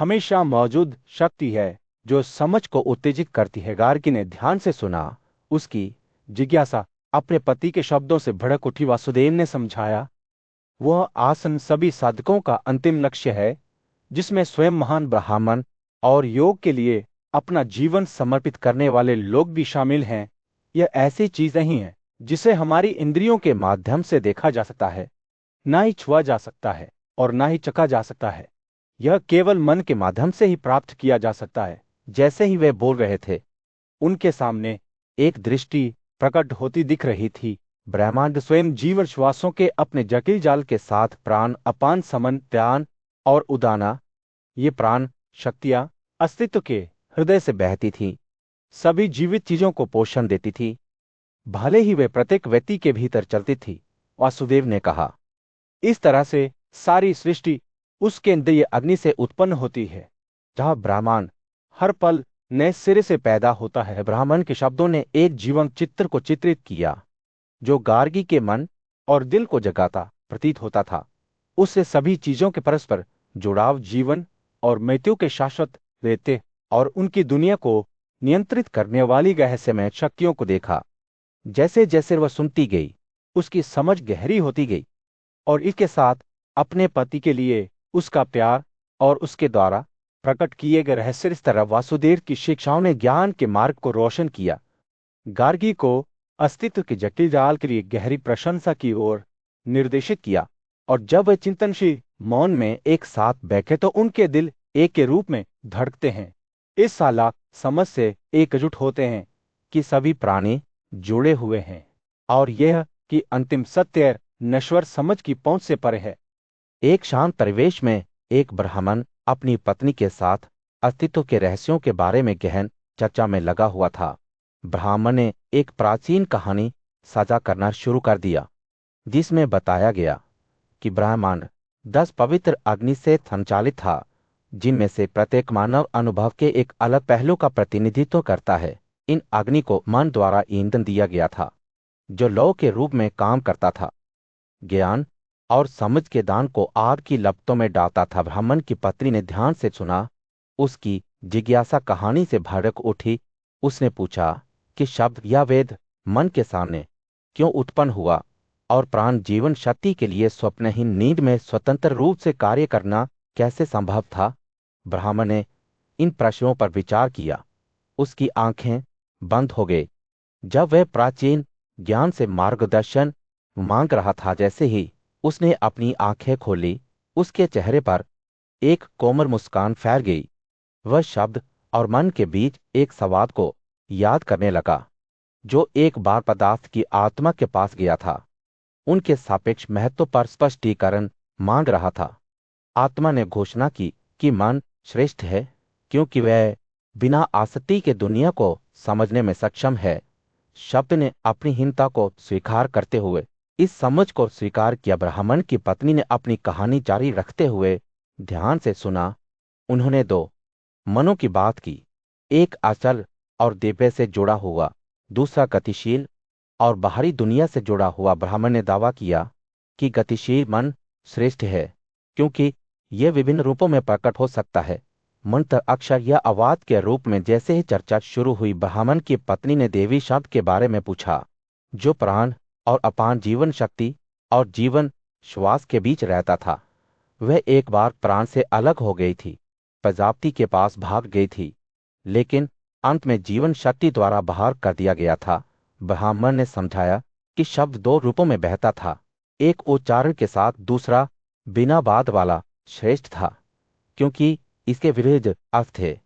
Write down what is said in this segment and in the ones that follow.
हमेशा मौजूद शक्ति है जो समझ को उत्तेजित करती है। गार्गी ने ध्यान से सुना। उसकी जिज्ञासा अपने पति के शब्दों से भड़क उठी। वासुदेव ने समझाया, वह आसन सभी साधकों का अंतिम लक्ष्य है, जिसमें स्वयं महान ब्राह्मण और योग के लिए अपना जीवन समर्पित करने वाले लोग भी शामिल हैं। यह ऐसी चीज नहीं है जिसे हमारी इंद्रियों के माध्यम से देखा जा सकता है, ना ही छुआ जा सकता है और ना ही चखा जा सकता है। यह केवल मन के माध्यम से ही प्राप्त किया जा सकता है। जैसे ही वे बोल रहे थे, उनके सामने एक दृष्टि प्रकट होती दिख रही थी। ब्रह्मांड स्वयं जीवन श्वासों के अपने जटिल जाल के साथ प्राण, अपान, समन, त्यान और उदाना, ये प्राण शक्तियां अस्तित्व के हृदय से बहती थीं, सभी जीवित चीजों को पोषण देती थी, भले ही वे प्रत्येक व्यक्ति के भीतर चलती थी। वासुदेव ने कहा, इस तरह से सारी सृष्टि उस केंद्रीय अग्नि से उत्पन्न होती है, जहां ब्रह्मांड हर पल नए सिरे से पैदा होता है। ब्राह्मण के शब्दों ने एक जीवंत चित्र को चित्रित किया, जो गार्गी के मन और दिल को जगाता प्रतीत होता था। उससे सभी चीजों के परस्पर जुड़ाव, जीवन और मृत्यु के शाश्वत रहते और उनकी दुनिया को नियंत्रित करने वाली रहस्यमय शक्तियों को देखा। जैसे जैसे वह सुनती गई, उसकी समझ गहरी होती गई और इसके साथ अपने पति के लिए उसका प्यार और उसके द्वारा प्रकट किए गए रहस्य। इस तरह वासुदेव की शिक्षाओं ने ज्ञान के मार्ग को रोशन किया, गार्गी को अस्तित्व के जटिल जाल के लिए गहरी प्रशंसा की ओर निर्देशित किया। और जब वे चिंतनशील मौन में एक साथ बैठे तो उनके दिल एक के रूप में धड़कते हैं, इस सालाक समझ से एकजुट होते हैं कि सभी प्राणी जुड़े हुए हैं और यह कि अंतिम सत्य नश्वर समझ की पहुंच से परे है। एक शांत परिवेश में एक ब्राह्मण अपनी पत्नी के साथ अस्तित्व के रहस्यों के बारे में गहन चर्चा में लगा हुआ था। ब्राह्मण ने एक प्राचीन कहानी साझा करना शुरू कर दिया, जिसमें बताया गया कि ब्रह्मांड 10 पवित्र अग्नि से संचालित था, जिनमें से प्रत्येक मानव अनुभव के एक अलग पहलू का प्रतिनिधित्व करता है। इन अग्नि को मन द्वारा ईंधन दिया गया था, जो लौ के रूप में काम करता था, ज्ञान और समझ के दान को आग की लपटों में डालता था। ब्राह्मण की पत्नी ने ध्यान से सुना। उसकी जिज्ञासा कहानी से भड़क उठी। उसने पूछा कि शब्द या वेद मन के सामने क्यों उत्पन्न हुआ और प्राण जीवन शक्ति के लिए स्वप्नहीन नींद में स्वतंत्र रूप से कार्य करना कैसे संभव था। ब्राह्मण ने इन प्रश्नों पर विचार किया। उसकी आंखें बंद हो गई जब वह प्राचीन ज्ञान से मार्गदर्शन मांग रहा था। जैसे ही उसने अपनी आंखें खोली, उसके चेहरे पर एक कोमल मुस्कान फैल गई। वह शब्द और मन के बीच एक संवाद को याद करने लगा, जो एक बार पदार्थ की आत्मा के पास गया था, उनके सापेक्ष महत्व पर स्पष्टीकरण मांग रहा था। आत्मा ने घोषणा की कि मन श्रेष्ठ है, क्योंकि वह बिना आसक्ति के दुनिया को समझने में सक्षम है। शब्द ने अपनी हीनता को स्वीकार करते हुए इस समझ को स्वीकार किया। ब्राह्मण की पत्नी ने अपनी कहानी जारी रखते हुए ध्यान से सुना। उन्होंने दो मनों की बात की, एक अचल और दिव्य से जुड़ा हुआ, दूसरा गतिशील और बाहरी दुनिया से जुड़ा हुआ। ब्राह्मण ने दावा किया कि गतिशील मन श्रेष्ठ है, क्योंकि यह विभिन्न रूपों में प्रकट हो सकता है, मंत्र, अक्षर या आवाज के रूप में। जैसे ही चर्चा शुरू हुई, ब्राह्मण की पत्नी ने देवी शब्द के बारे में पूछा, जो प्राण और अपान जीवन शक्ति और जीवन श्वास के बीच रहता था। वह एक बार प्राण से अलग हो गई थी, प्रजापति के पास भाग गई थी, लेकिन अंत में जीवन शक्ति द्वारा बाहर कर दिया गया था। ब्राह्मण ने समझाया कि शब्द दो रूपों में बहता था, एक उच्चारण के साथ, दूसरा बिना बाद वाला श्रेष्ठ था, क्योंकि इसके विरुद्ध अर्थ थे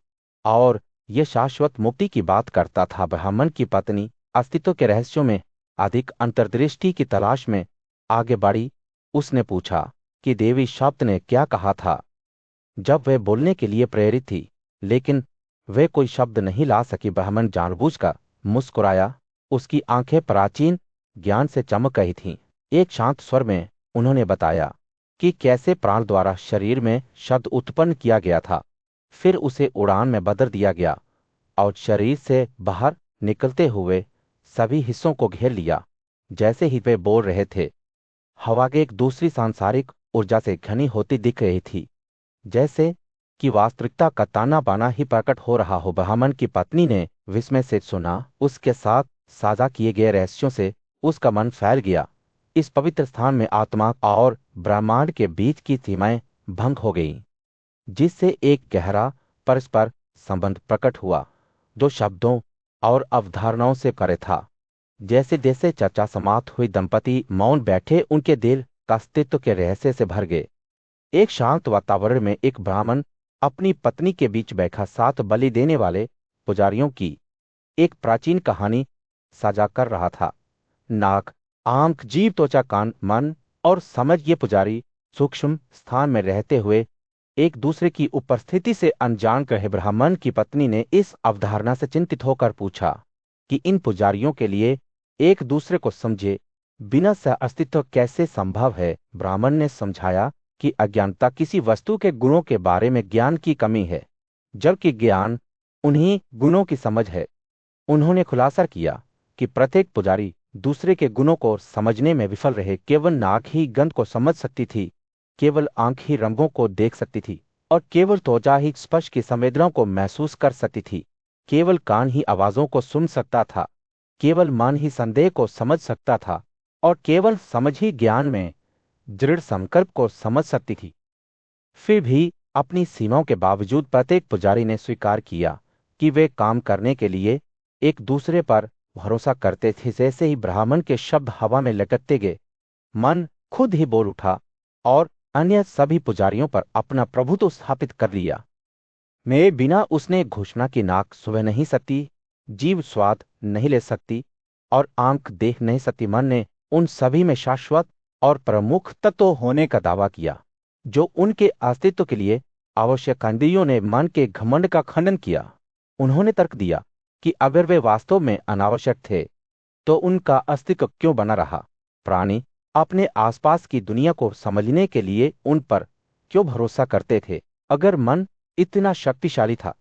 और यह शाश्वत मुक्ति की बात करता था। ब्राह्मण की पत्नी अस्तित्व के रहस्यों में अधिक अंतर्दृष्टि की तलाश में आगे बढ़ी। उसने पूछा कि देवी शब्द ने क्या कहा था जब वह बोलने के लिए प्रेरित थी, लेकिन वह कोई शब्द नहीं ला सकी। ब्राह्मण जानबूझकर मुस्कुराया। उसकी आंखें प्राचीन ज्ञान से चमक रही थीं। एक शांत स्वर में उन्होंने बताया कि कैसे प्राण द्वारा शरीर में शब्द उत्पन्न किया गया था, फिर उसे उड़ान में बदल दिया गया और शरीर से बाहर निकलते हुए सभी हिस्सों को घेर लिया। जैसे ही वे बोल रहे थे, हवा के एक दूसरी सांसारिक ऊर्जा से घनी होती दिख रही थी, जैसे कि वास्तविकता का ताना बाना ही प्रकट हो रहा हो। ब्राह्मण की पत्नी ने विस्मय से सुना। उसके साथ साझा किए गए रहस्यों से उसका मन फैल गया। इस पवित्र स्थान में आत्मा और ब्रह्मांड के बीच की सीमाएं भंग हो गईं, जिससे एक गहरा परस्पर संबंध प्रकट हुआ, जो शब्दों और अवधारणाओं से परे था। जैसे जैसे चर्चा समाप्त हुई, दंपति मौन बैठे, उनके दिल का अस्तित्व के रहस्य से भर गए। एक शांत वातावरण में एक ब्राह्मण अपनी पत्नी के बीच बैठा 7 बलि देने वाले पुजारियों की एक प्राचीन कहानी साझा कर रहा था। नाक, आंख, जीभ, त्वचा, कान, मन और समझ, ये पुजारी सूक्ष्म स्थान में रहते हुए एक दूसरे की उपस्थिति से अनजान रहे। ब्राह्मण की पत्नी ने इस अवधारणा से चिंतित होकर पूछा कि इन पुजारियों के लिए एक दूसरे को समझे बिना सह अस्तित्व कैसे संभव है। ब्राह्मण ने समझाया कि अज्ञानता किसी वस्तु के गुणों के बारे में ज्ञान की कमी है, जबकि ज्ञान उन्हीं गुणों की समझ है। उन्होंने खुलासा किया कि प्रत्येक पुजारी दूसरे के गुणों को समझने में विफल रहे। केवल नाक ही गंध को समझ सकती थी, केवल आंख ही रंगों को देख सकती थी, और केवल त्वचा ही स्पर्श की संवेदनाओं को महसूस कर सकती थी। केवल कान ही आवाजों को सुन सकता था, केवल मन ही संदेह को समझ सकता था, और केवल समझ ही ज्ञान में दृढ़ संकल्प को समझ सकती थी। फिर भी अपनी सीमाओं के बावजूद प्रत्येक पुजारी ने स्वीकार किया कि वे काम करने के लिए एक दूसरे पर भरोसा करते थे। जैसे ही ब्राह्मण के शब्द हवा में लटकते गए, मन खुद ही बोल उठा और अन्य सभी पुजारियों पर अपना प्रभुत्व स्थापित कर लिया। मैं बिना उसने घोषणा की, नाक सुबह नहीं सकती, जीभ स्वाद नहीं ले सकती और आंख देख नहीं सकती। मन ने उन सभी में शाश्वत और प्रमुख तत्व होने का दावा किया, जो उनके अस्तित्व के लिए आवश्यक। इंद्रियों ने मन के घमंड का खंडन किया। उन्होंने तर्क दिया कि अगर वे वास्तव में अनावश्यक थे तो उनका अस्तित्व क्यों बना रहा। प्राणी अपने आसपास की दुनिया को समझने के लिए उन पर क्यों भरोसा करते थे। अगर मन इतना शक्तिशाली था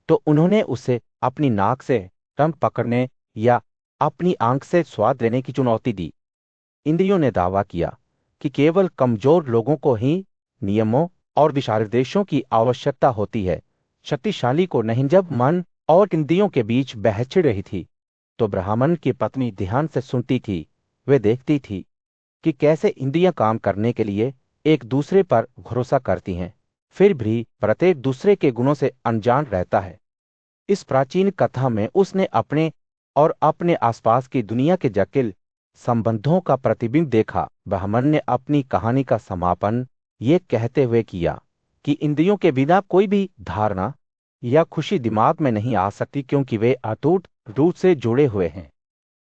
तो उन्होंने उसे अपनी नाक से रंग पकड़ने या अपनी आंख से स्वाद लेने की चुनौती दी। इंद्रियों ने दावा किया कि केवल कमजोर लोगों को ही नियमों और दिशानिर्देशों की आवश्यकता होती है, शक्तिशाली को नहीं। जब मन और इंद्रियों के बीच बहस छिड़ रही थी तो ब्राह्मण की पत्नी ध्यान से सुनती थी। वे देखती थी कि कैसे इंद्रियां काम करने के लिए एक दूसरे पर भरोसा करती हैं, फिर भी प्रत्येक दूसरे के गुणों से अनजान रहता है। इस प्राचीन कथा में उसने अपने और अपने आसपास की दुनिया के जटिल संबंधों का प्रतिबिंब देखा। ब्राह्मण ने अपनी कहानी का समापन ये कहते हुए किया कि इंद्रियों के बिना कोई भी धारणा या खुशी दिमाग में नहीं आ सकती, क्योंकि वे अटूट रूप से जुड़े हुए हैं।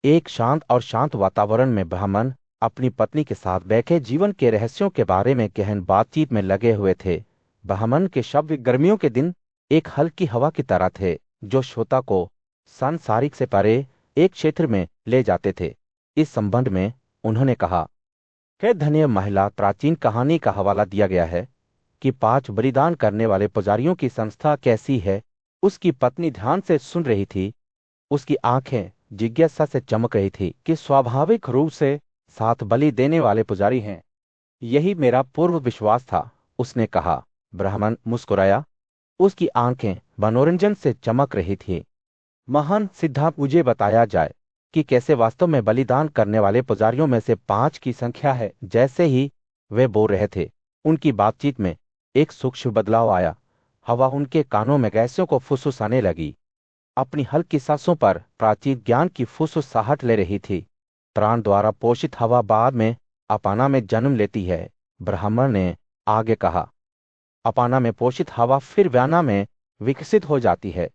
एक शांत और शांत वातावरण में ब्राह्मण अपनी पत्नी के साथ बैठे जीवन के रहस्यों के बारे में गहन बातचीत में लगे हुए थे। ब्राह्मण के शब्द गर्मियों के दिन एक हल्की हवा की तरह थे, जो श्रोता को सांसारिक से परे एक क्षेत्र में ले जाते थे। इस संबंध में उन्होंने कहा, "कै धन्य महिला प्राचीन कहानी का हवाला दिया गया है कि 5 बलिदान करने वाले पुजारियों की संस्था कैसी है।" उसकी पत्नी ध्यान से सुन रही थी। उसकी आंखें जिज्ञासा से चमक रही थी कि स्वाभाविक रूप से 7 बलि देने वाले पुजारी हैं। यही मेरा पूर्व विश्वास था, उसने कहा। ब्राह्मण मुस्कुराया। उसकी आंखें मनोरंजन से चमक रही थी। महान सिद्धांत मुझे बताया जाए कि कैसे वास्तव में बलिदान करने वाले पुजारियों में से 5 की संख्या है। जैसे ही वे बोल रहे थे, उनकी बातचीत में एक सूक्ष्म बदलाव आया। हवा उनके कानों में गैसों को फुसफुसाने लगी। अपनी हल्की सांसों पर प्राचीन ज्ञान की फुसफुसाहट ले रही थी। प्राण द्वारा पोषित हवा बाद में अपाना में जन्म लेती है, ब्राह्मण ने आगे कहा। अपाना में पोषित हवा फिर व्याना में विकसित हो जाती है।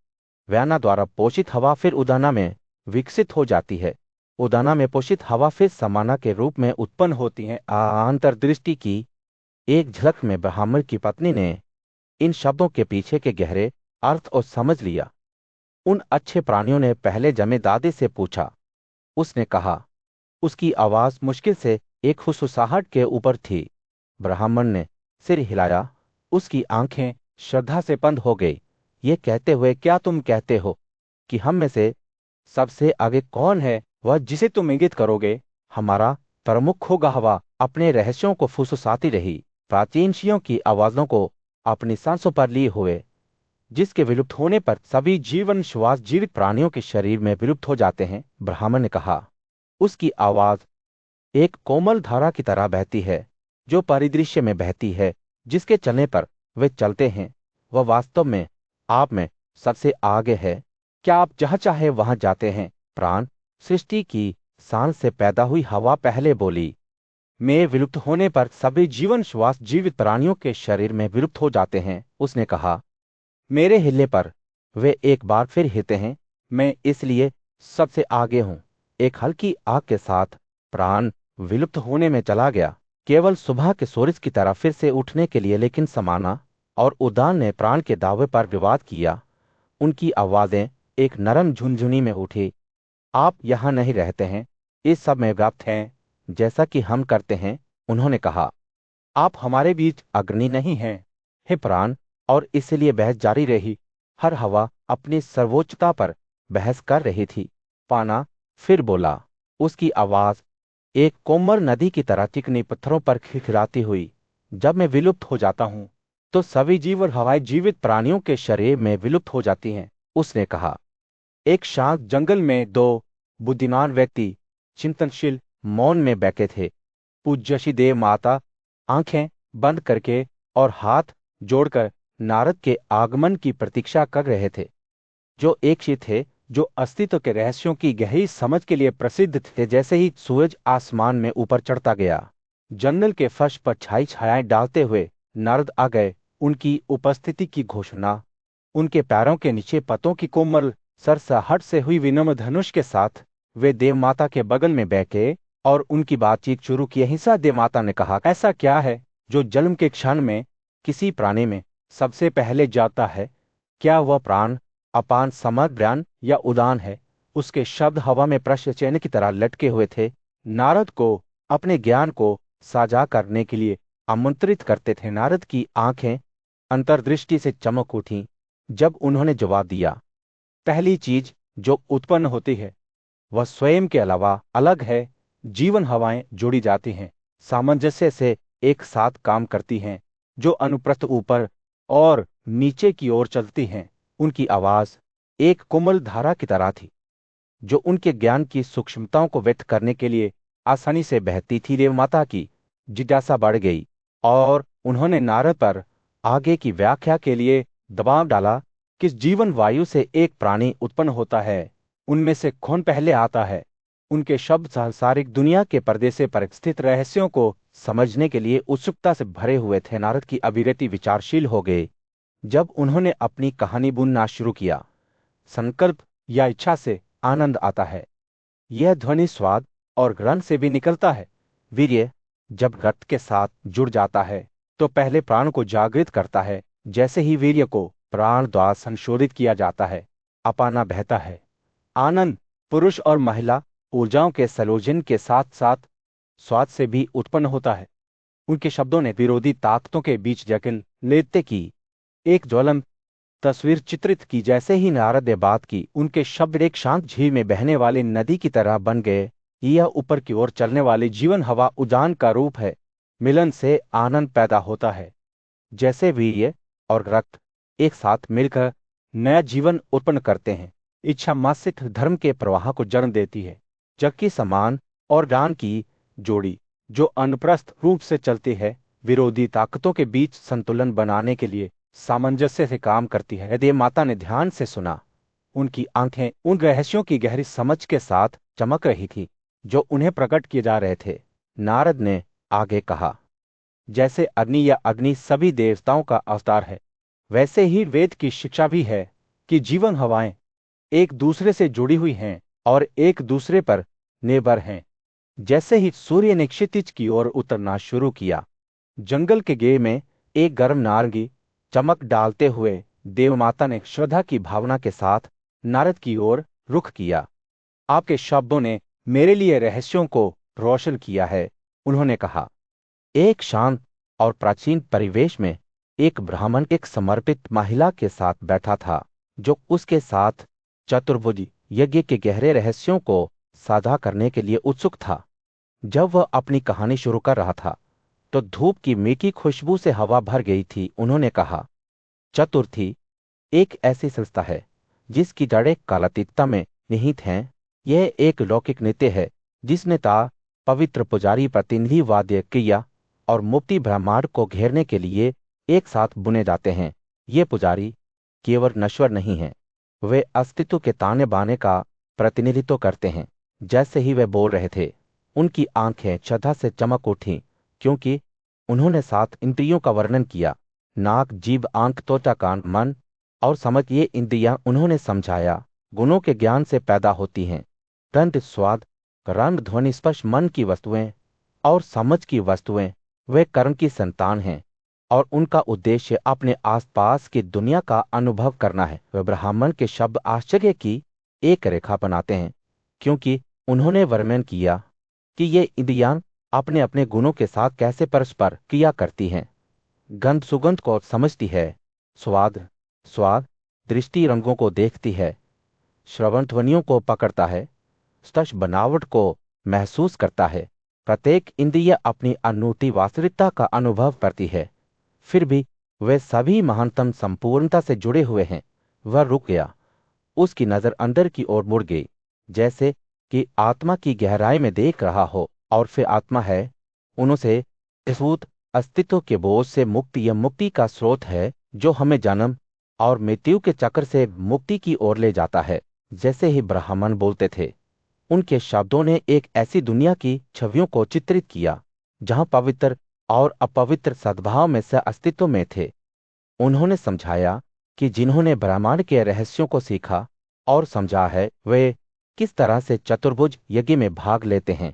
व्याना द्वारा पोषित हवा फिर उदाना में विकसित हो जाती है। उदाना में पोषित हवा फिर समाना के रूप में उत्पन्न होती है। अंतर्दृष्टि की एक झलक में ब्राह्मण की पत्नी ने इन शब्दों के पीछे के गहरे अर्थ और समझ लिया। उन अच्छे प्राणियों ने पहले जमे दादे से पूछा, उसने कहा। उसकी आवाज मुश्किल से एक फुसफुसाहट के ऊपर थी। ब्राह्मण ने सिर हिलाया। उसकी आंखें श्रद्धा से बंद हो गई, ये कहते हुए, क्या तुम कहते हो कि हम में से सबसे आगे कौन है वह जिसे तुम इंगित करोगे? हमारा प्रमुख होगा। हवा अपने रहस्यों को फुसफुसाती रही। प्राचीन ऋषियों की आवाजों को अपनी सांसों पर लिए हुए, जिसके विलुप्त होने पर सभी जीवन श्वास जीवित प्राणियों के शरीर में विलुप्त हो जाते हैं, ब्राह्मण ने कहा। उसकी आवाज एक कोमल धारा की तरह बहती है, जो परिदृश्य में बहती है, जिसके चलने पर वे चलते हैं। वह वास्तव में आप में सबसे आगे है। क्या आप जहां चाहे वहां जाते हैं? प्राण सृष्टि की सांस से पैदा हुई हवा पहले बोली। में विलुप्त होने पर सभी जीवन श्वास जीवित प्राणियों के शरीर में विलुप्त हो जाते हैं, उसने कहा। मेरे हिलने पर वे एक बार फिर हिलते हैं। मैं इसलिए सबसे आगे हूं। एक हल्की आग के साथ प्राण विलुप्त होने में चला गया, केवल सुबह के सूरज की तरह फिर से उठने के लिए। लेकिन समाना और उदान ने प्राण के दावे पर विवाद किया। उनकी आवाजें एक नरम झुनझुनी में उठी। आप यहां नहीं रहते हैं, इस सब में व्याप्त हैं, जैसा कि हम करते हैं, उन्होंने कहा। आप हमारे बीच अग्रणी नहीं हैं, हे प्राण। और इसलिए बहस जारी रही। हर हवा अपनी सर्वोच्चता पर बहस कर रही थी। पाना फिर बोला, उसकी आवाज एक कोमल नदी की तरह चिकनी पत्थरों पर खिलखिलाती हुई। जब मैं विलुप्त हो जाता हूं, तो सभी जीव और हवाएं जीवित प्राणियों के शरीर में विलुप्त हो जाती हैं, उसने कहा। एक शांत जंगल में दो बुद्धिमान व्यक्ति चिंतनशील मौन में बैठे थे। पूज्यशी देव माता आंखें बंद करके और हाथ जोड़कर नारद के आगमन की प्रतीक्षा कर रहे थे, जो एक ही थे, जो अस्तित्व के रहस्यों की गहरी समझ के लिए प्रसिद्ध थे। जैसे ही सूरज आसमान में ऊपर चढ़ता गया, जंगल के फर्श पर छाई छायाएं डालते हुए नारद आ गए। उनकी उपस्थिति की घोषणा उनके पैरों के नीचे पतों की कोमल सरसहाहट से हुई। विनम्र धनुष के साथ वे देवमाता के बगल में बैठे और उनकी बातचीत शुरू की। हिंसा देवमाता ने कहा, ऐसा क्या है जो जन्म के क्षण में किसी प्राणी में सबसे पहले जाता है? क्या वह प्राण अपान समग्र ज्ञान या उदान है? उसके शब्द हवा में प्रश्न चिन्ह की तरह लटके हुए थे, नारद को अपने ज्ञान को साझा करने के लिए आमंत्रित करते थे। नारद की आंखें अंतर्दृष्टि से चमक उठी जब उन्होंने जवाब दिया, पहली चीज जो उत्पन्न होती है वह स्वयं के अलावा अलग है। जीवन हवाएं जोड़ी जाती हैं, सामंजस्य से एक साथ काम करती हैं, जो अनुप्रस्थ ऊपर और नीचे की ओर चलती हैं। उनकी आवाज एक कोमल धारा की तरह थी, जो उनके ज्ञान की सूक्ष्मताओं को व्यक्त करने के लिए आसानी से बहती थी। देवमाता की जिज्ञासा बढ़ गई और उन्होंने नारद पर आगे की व्याख्या के लिए दबाव डाला। किस जीवन वायु से एक प्राणी उत्पन्न होता है? उनमें से कौन पहले आता है? उनके शब्द सांसारिक दुनिया के पर्दे से पर स्थित रहस्यों को समझने के लिए उत्सुकता से भरे हुए थे। नारद की अभिव्यक्ति विचारशील हो गई जब उन्होंने अपनी कहानी बुनना शुरू किया। संकल्प या इच्छा से आनंद आता है। यह ध्वनि स्वाद और ग्रंथ से भी निकलता है। वीर्य जब रक्त के साथ जुड़ जाता है तो पहले प्राण को जागृत करता है। जैसे ही वीर्य को प्राण द्वारा संशोधित किया जाता है, अपाना बहता है। आनंद पुरुष और महिला ऊर्जाओं के संयोजन के साथ साथ स्वाद से भी उत्पन्न होता है। उनके शब्दों ने विरोधी ताकतों के बीच जटिल नृत्य की एक ज्वलंत तस्वीर चित्रित की। जैसे ही नारद ने बात की, उनके शब्द एक शांत झील में बहने वाली नदी की तरह बन गए। यह ऊपर की ओर चलने वाली जीवन हवा उजान का रूप है। मिलन से आनंद पैदा होता है, जैसे वीर्य और रक्त एक साथ मिलकर नया जीवन उत्पन्न करते हैं। इच्छा मासिक धर्म के प्रवाह को जन्म देती है, जबकि समान और ज्ञान की जोड़ी जो अनुप्रस्थ रूप से चलती है, विरोधी ताकतों के बीच संतुलन बनाने के लिए सामंजस्य से काम करती है। देवमाता ने ध्यान से सुना। उनकी आंखें उन रहस्यों की गहरी समझ के साथ चमक रही थी जो उन्हें प्रकट किए जा रहे थे। नारद ने आगे कहा, जैसे अग्नि या अग्नि सभी देवताओं का अवतार है, वैसे ही वेद की शिक्षा भी है कि जीवन हवाएं एक दूसरे से जुड़ी हुई हैं और एक दूसरे पर निर्भर हैं। जैसे ही सूर्य ने क्षितिज की ओर उतरना शुरू किया, जंगल के गे में एक गर्म नारंगी चमक डालते हुए देवमाता ने श्रद्धा की भावना के साथ नारद की ओर रुख किया। आपके शब्दों ने मेरे लिए रहस्यों को रोशन किया है, उन्होंने कहा। एक शांत और प्राचीन परिवेश में एक ब्राह्मण एक समर्पित महिला के साथ बैठा था, जो उसके साथ चतुर्भुज यज्ञ के गहरे रहस्यों को साझा करने के लिए उत्सुक था। जब वह अपनी कहानी शुरू कर रहा था, तो धूप की मीठी खुशबू से हवा भर गई थी। उन्होंने कहा, चतुर्थी एक ऐसी संस्था है जिसकी जड़ें कालातीतता में निहित हैं। यह एक लौकिक नृत्य है जिसने पवित्र पुजारी प्रतिनिधि वाद्य क्रिया और मुक्ति ब्रह्मांड को घेरने के लिए एक साथ बुने जाते हैं। ये पुजारी केवल नश्वर नहीं हैं, वे अस्तित्व के ताने बाने का प्रतिनिधित्व करते हैं। जैसे ही वे बोल रहे थे, उनकी आंखें श्रद्धा से चमक उठीं, क्योंकि उन्होंने 7 इंद्रियों का वर्णन किया। नाक, जीभ, आंख, त्वचा, कान, मन और समझ, ये इंद्रियां उन्होंने समझाया गुणों के ज्ञान से पैदा होती हैं। गंध, स्वाद, रंग, ध्वनि, स्पर्श मन की वस्तुएं और समझ की वस्तुएं वे कर्म की संतान हैं और उनका उद्देश्य अपने आसपास की दुनिया का अनुभव करना है। वे ब्राह्मण के शब्द आश्चर्य की एक रेखा बनाते हैं, क्योंकि उन्होंने वर्णन किया कि ये इंद्रियां अपने अपने गुणों के साथ कैसे परस्पर क्रिया करती हैं। गंध सुगंध को समझती है, स्वाद दृष्टि रंगों को देखती है, श्रवण ध्वनियों को पकड़ता है, स्पर्श बनावट को महसूस करता है। प्रत्येक इंद्रिय अपनी अनूठी वास्तविकता का अनुभव करती है, फिर भी वे सभी महानतम संपूर्णता से जुड़े हुए हैं। वह रुक गया, उसकी नजर अंदर की ओर मुड़ गई, जैसे कि आत्मा की गहराई में देख रहा हो। और फिर आत्मा है उनसे स्फूर्त अस्तित्व के बोझ से मुक्ति। यह मुक्ति का स्रोत है जो हमें जन्म और मृत्यु के चक्र से मुक्ति की ओर ले जाता है। जैसे ही ब्राह्मण बोलते थे, उनके शब्दों ने एक ऐसी दुनिया की छवियों को चित्रित किया जहां पवित्र और अपवित्र सद्भाव में से अस्तित्व में थे। उन्होंने समझाया कि जिन्होंने ब्रह्मांड के रहस्यों को सीखा और समझा है, वे किस तरह से चतुर्भुज यज्ञ में भाग लेते हैं।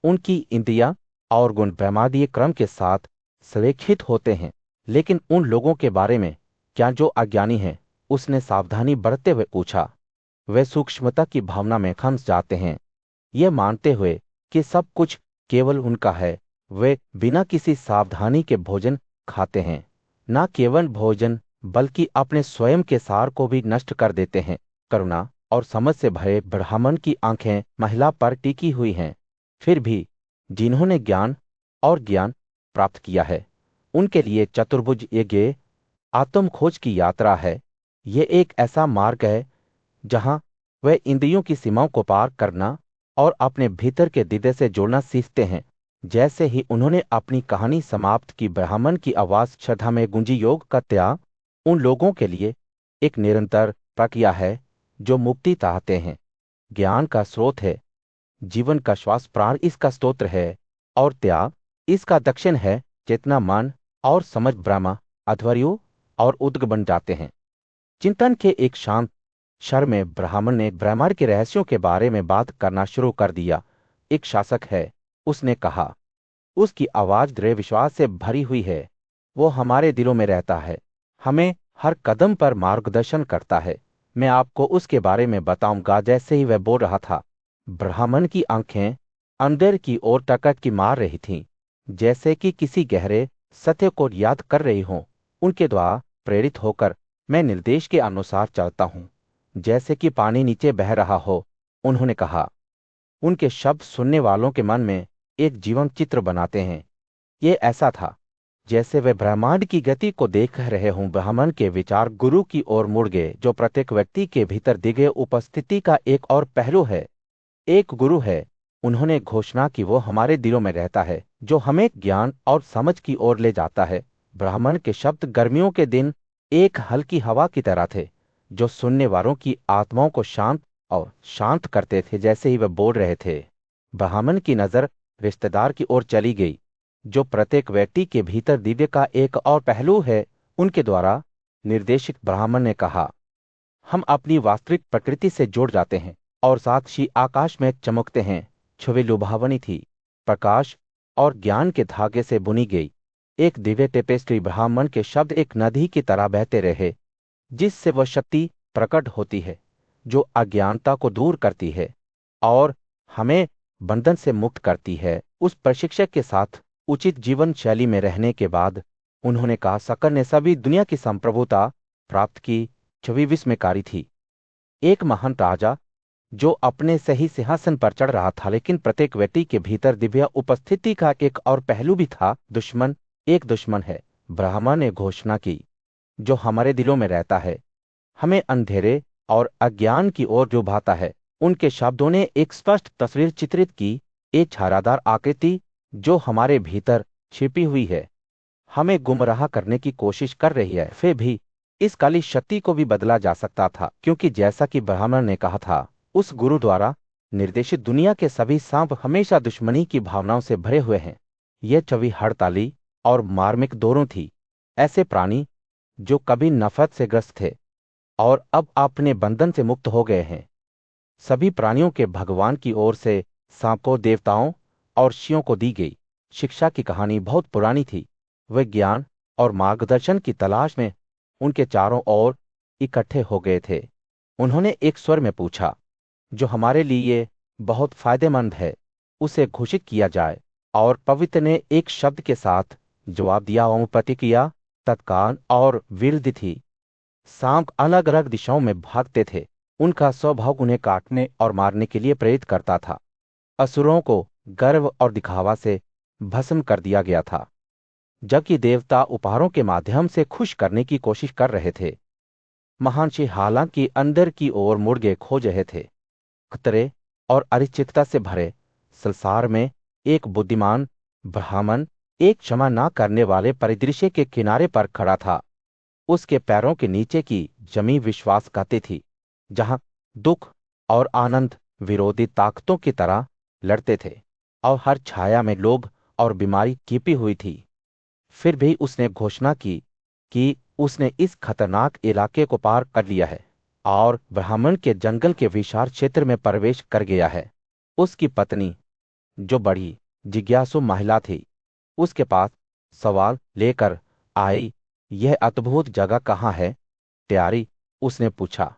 उनकी इंद्रियां और गुण ब्रह्मांडीय क्रम के साथ संरेखित होते हैं। लेकिन उन लोगों के बारे में क्या जो अज्ञानी हैं? उसने सावधानी बरतते हुए पूछा। वे सूक्ष्मता की भावना में खंस जाते हैं, ये मानते हुए कि सब कुछ केवल उनका है। वे बिना किसी सावधानी के भोजन खाते हैं, न केवल भोजन बल्कि अपने स्वयं के सार को भी नष्ट कर देते हैं। करुणा और समझ से भरे ब्राह्मण की आंखें महिला पर टिकी हुई हैं। फिर भी जिन्होंने ज्ञान प्राप्त किया है, उनके लिए चतुर्भुज यज्ञ आत्म खोज की यात्रा है। ये एक ऐसा मार्ग है जहां वे इंद्रियों की सीमाओं को पार करना और अपने भीतर के दिव्य से जुड़ना सीखते हैं। जैसे ही उन्होंने अपनी कहानी समाप्त की, ब्राह्मण की आवाज श्रद्धा में गूंजी। योग का त्याग उन लोगों के लिए एक निरंतर प्रक्रिया है जो मुक्ति चाहते हैं। ज्ञान का स्रोत है, जीवन का श्वास प्राण इसका स्तोत्र है, और त्याग इसका दक्षिण है। चेतना, मन और समझ ब्रह्मा अध्वर्यु और उद्ग बन जाते हैं। चिंतन के एक शांत क्षण में ब्राह्मण ने ब्रह्मांड के रहस्यों के बारे में बात करना शुरू कर दिया। एक शासक है, उसने कहा। उसकी आवाज दृढ़ विश्वास से भरी हुई है। वो हमारे दिलों में रहता है, हमें हर कदम पर मार्गदर्शन करता है। मैं आपको उसके बारे में बताऊंगा। जैसे ही वह बोल रहा था, ब्राह्मण की आंखें अंदर की ओर टकटकी मार रही थीं, जैसे कि किसी गहरे सत्य को याद कर रही हों। उनके द्वारा प्रेरित होकर मैं निर्देश के अनुसार चलता हूं, जैसे कि पानी नीचे बह रहा हो, उन्होंने कहा। उनके शब्द सुनने वालों के मन में एक जीवन चित्र बनाते हैं। ये ऐसा था जैसे वे ब्रह्मांड की गति को देख रहे हों। ब्राह्मण के विचार गुरु की ओर मुड़ गए, जो प्रत्येक व्यक्ति के भीतर दिव्य उपस्थिति का एक और पहलू है। एक गुरु है, उन्होंने घोषणा की, वो हमारे दिलों में रहता है, जो हमें ज्ञान और समझ की ओर ले जाता है। ब्राह्मण के शब्द गर्मियों के दिन एक हल्की हवा की तरह थे, जो सुनने वालों की आत्माओं को शांत करते थे। जैसे ही वे बोल रहे थे, ब्राह्मण की नजर रिश्तेदार की ओर चली गई, जो प्रत्येक व्यक्ति के भीतर दिव्य का एक और पहलू है। उनके द्वारा निर्देशित ब्राह्मण ने कहा, हम अपनी वास्तविक प्रकृति से जुड़ जाते हैं और साक्षी आकाश में चमकते हैं। छवि लुभावनी थी, प्रकाश और ज्ञान के धागे से बुनी गई एक दिव्य टेपेस्ट्री। ब्राह्मण के शब्द एक नदी की तरह बहते रहे, जिससे वह शक्ति प्रकट होती है जो अज्ञानता को दूर करती है और हमें बंधन से मुक्त करती है। उस प्रशिक्षक के साथ उचित जीवन शैली में रहने के बाद उन्होंने कहा, शकर ने सभी दुनिया की संप्रभुता प्राप्त की। छवि विस्मयकारी थी। एक महान राजा जो अपने सही सिंहासन पर चढ़ रहा था, लेकिन प्रत्येक व्यक्ति के भीतर दिव्य उपस्थिति का एक और पहलू भी था। एक दुश्मन है, ब्राह्मण ने घोषणा की, जो हमारे दिलों में रहता है, हमें अंधेरे और अज्ञान की ओर डुबाता है। उनके शब्दों ने एक स्पष्ट तस्वीर चित्रित की, एक छायादार आकृति जो हमारे भीतर छिपी हुई है, हमें गुमराह करने की कोशिश कर रही है। फिर भी इस काली शक्ति को भी बदला जा सकता था, क्योंकि जैसा कि ब्राह्मण ने कहा था, उस गुरु द्वारा निर्देशित दुनिया के सभी सांप हमेशा दुश्मनी की भावनाओं से भरे हुए हैं। यह छवि हड़ताली और मार्मिक दोनों थी। ऐसे प्राणी जो कभी नफरत से ग्रस्त थे और अब अपने बंधन से मुक्त हो गए हैं। सभी प्राणियों के भगवान की ओर से सांपों, देवताओं और ऋषियों को दी गई शिक्षा की कहानी बहुत पुरानी थी। वे ज्ञान और मार्गदर्शन की तलाश में उनके चारों ओर इकट्ठे हो गए थे। उन्होंने एक स्वर में पूछा, जो हमारे लिए बहुत फायदेमंद है, उसे घोषित किया जाए। और पवित्र ने एक शब्द के साथ जवाब दिया और प्रतिक्रिया तत्काल और विरुद्ध थी। सांप अलग अलग दिशाओं में भागते थे। उनका स्वभाव उन्हें काटने और मारने के लिए प्रेरित करता था। असुरों को गर्व और दिखावा से भस्म कर दिया गया था, जबकि देवता उपहारों के माध्यम से खुश करने की कोशिश कर रहे थे। महानशी हालांकि अंदर की ओर मुड़ के खोज रहे थे। खतरे और अनिश्चितता से भरे संसार में एक बुद्धिमान ब्राह्मण एक क्षमा ना करने वाले परिदृश्य के किनारे पर खड़ा था। उसके पैरों के नीचे की जमी विश्वासघाती थी, जहां दुख और आनंद विरोधी ताकतों की तरह लड़ते थे और हर छाया में लोभ और बीमारी छिपी हुई थी। फिर भी उसने घोषणा की कि उसने इस खतरनाक इलाके को पार कर लिया है और ब्राह्मण के जंगल के विशाल क्षेत्र में प्रवेश कर गया है। उसकी पत्नी, जो बड़ी जिज्ञासु महिला थी, उसके पास सवाल लेकर आई। यह अद्भुत जगह कहाँ है, प्यारी? उसने पूछा।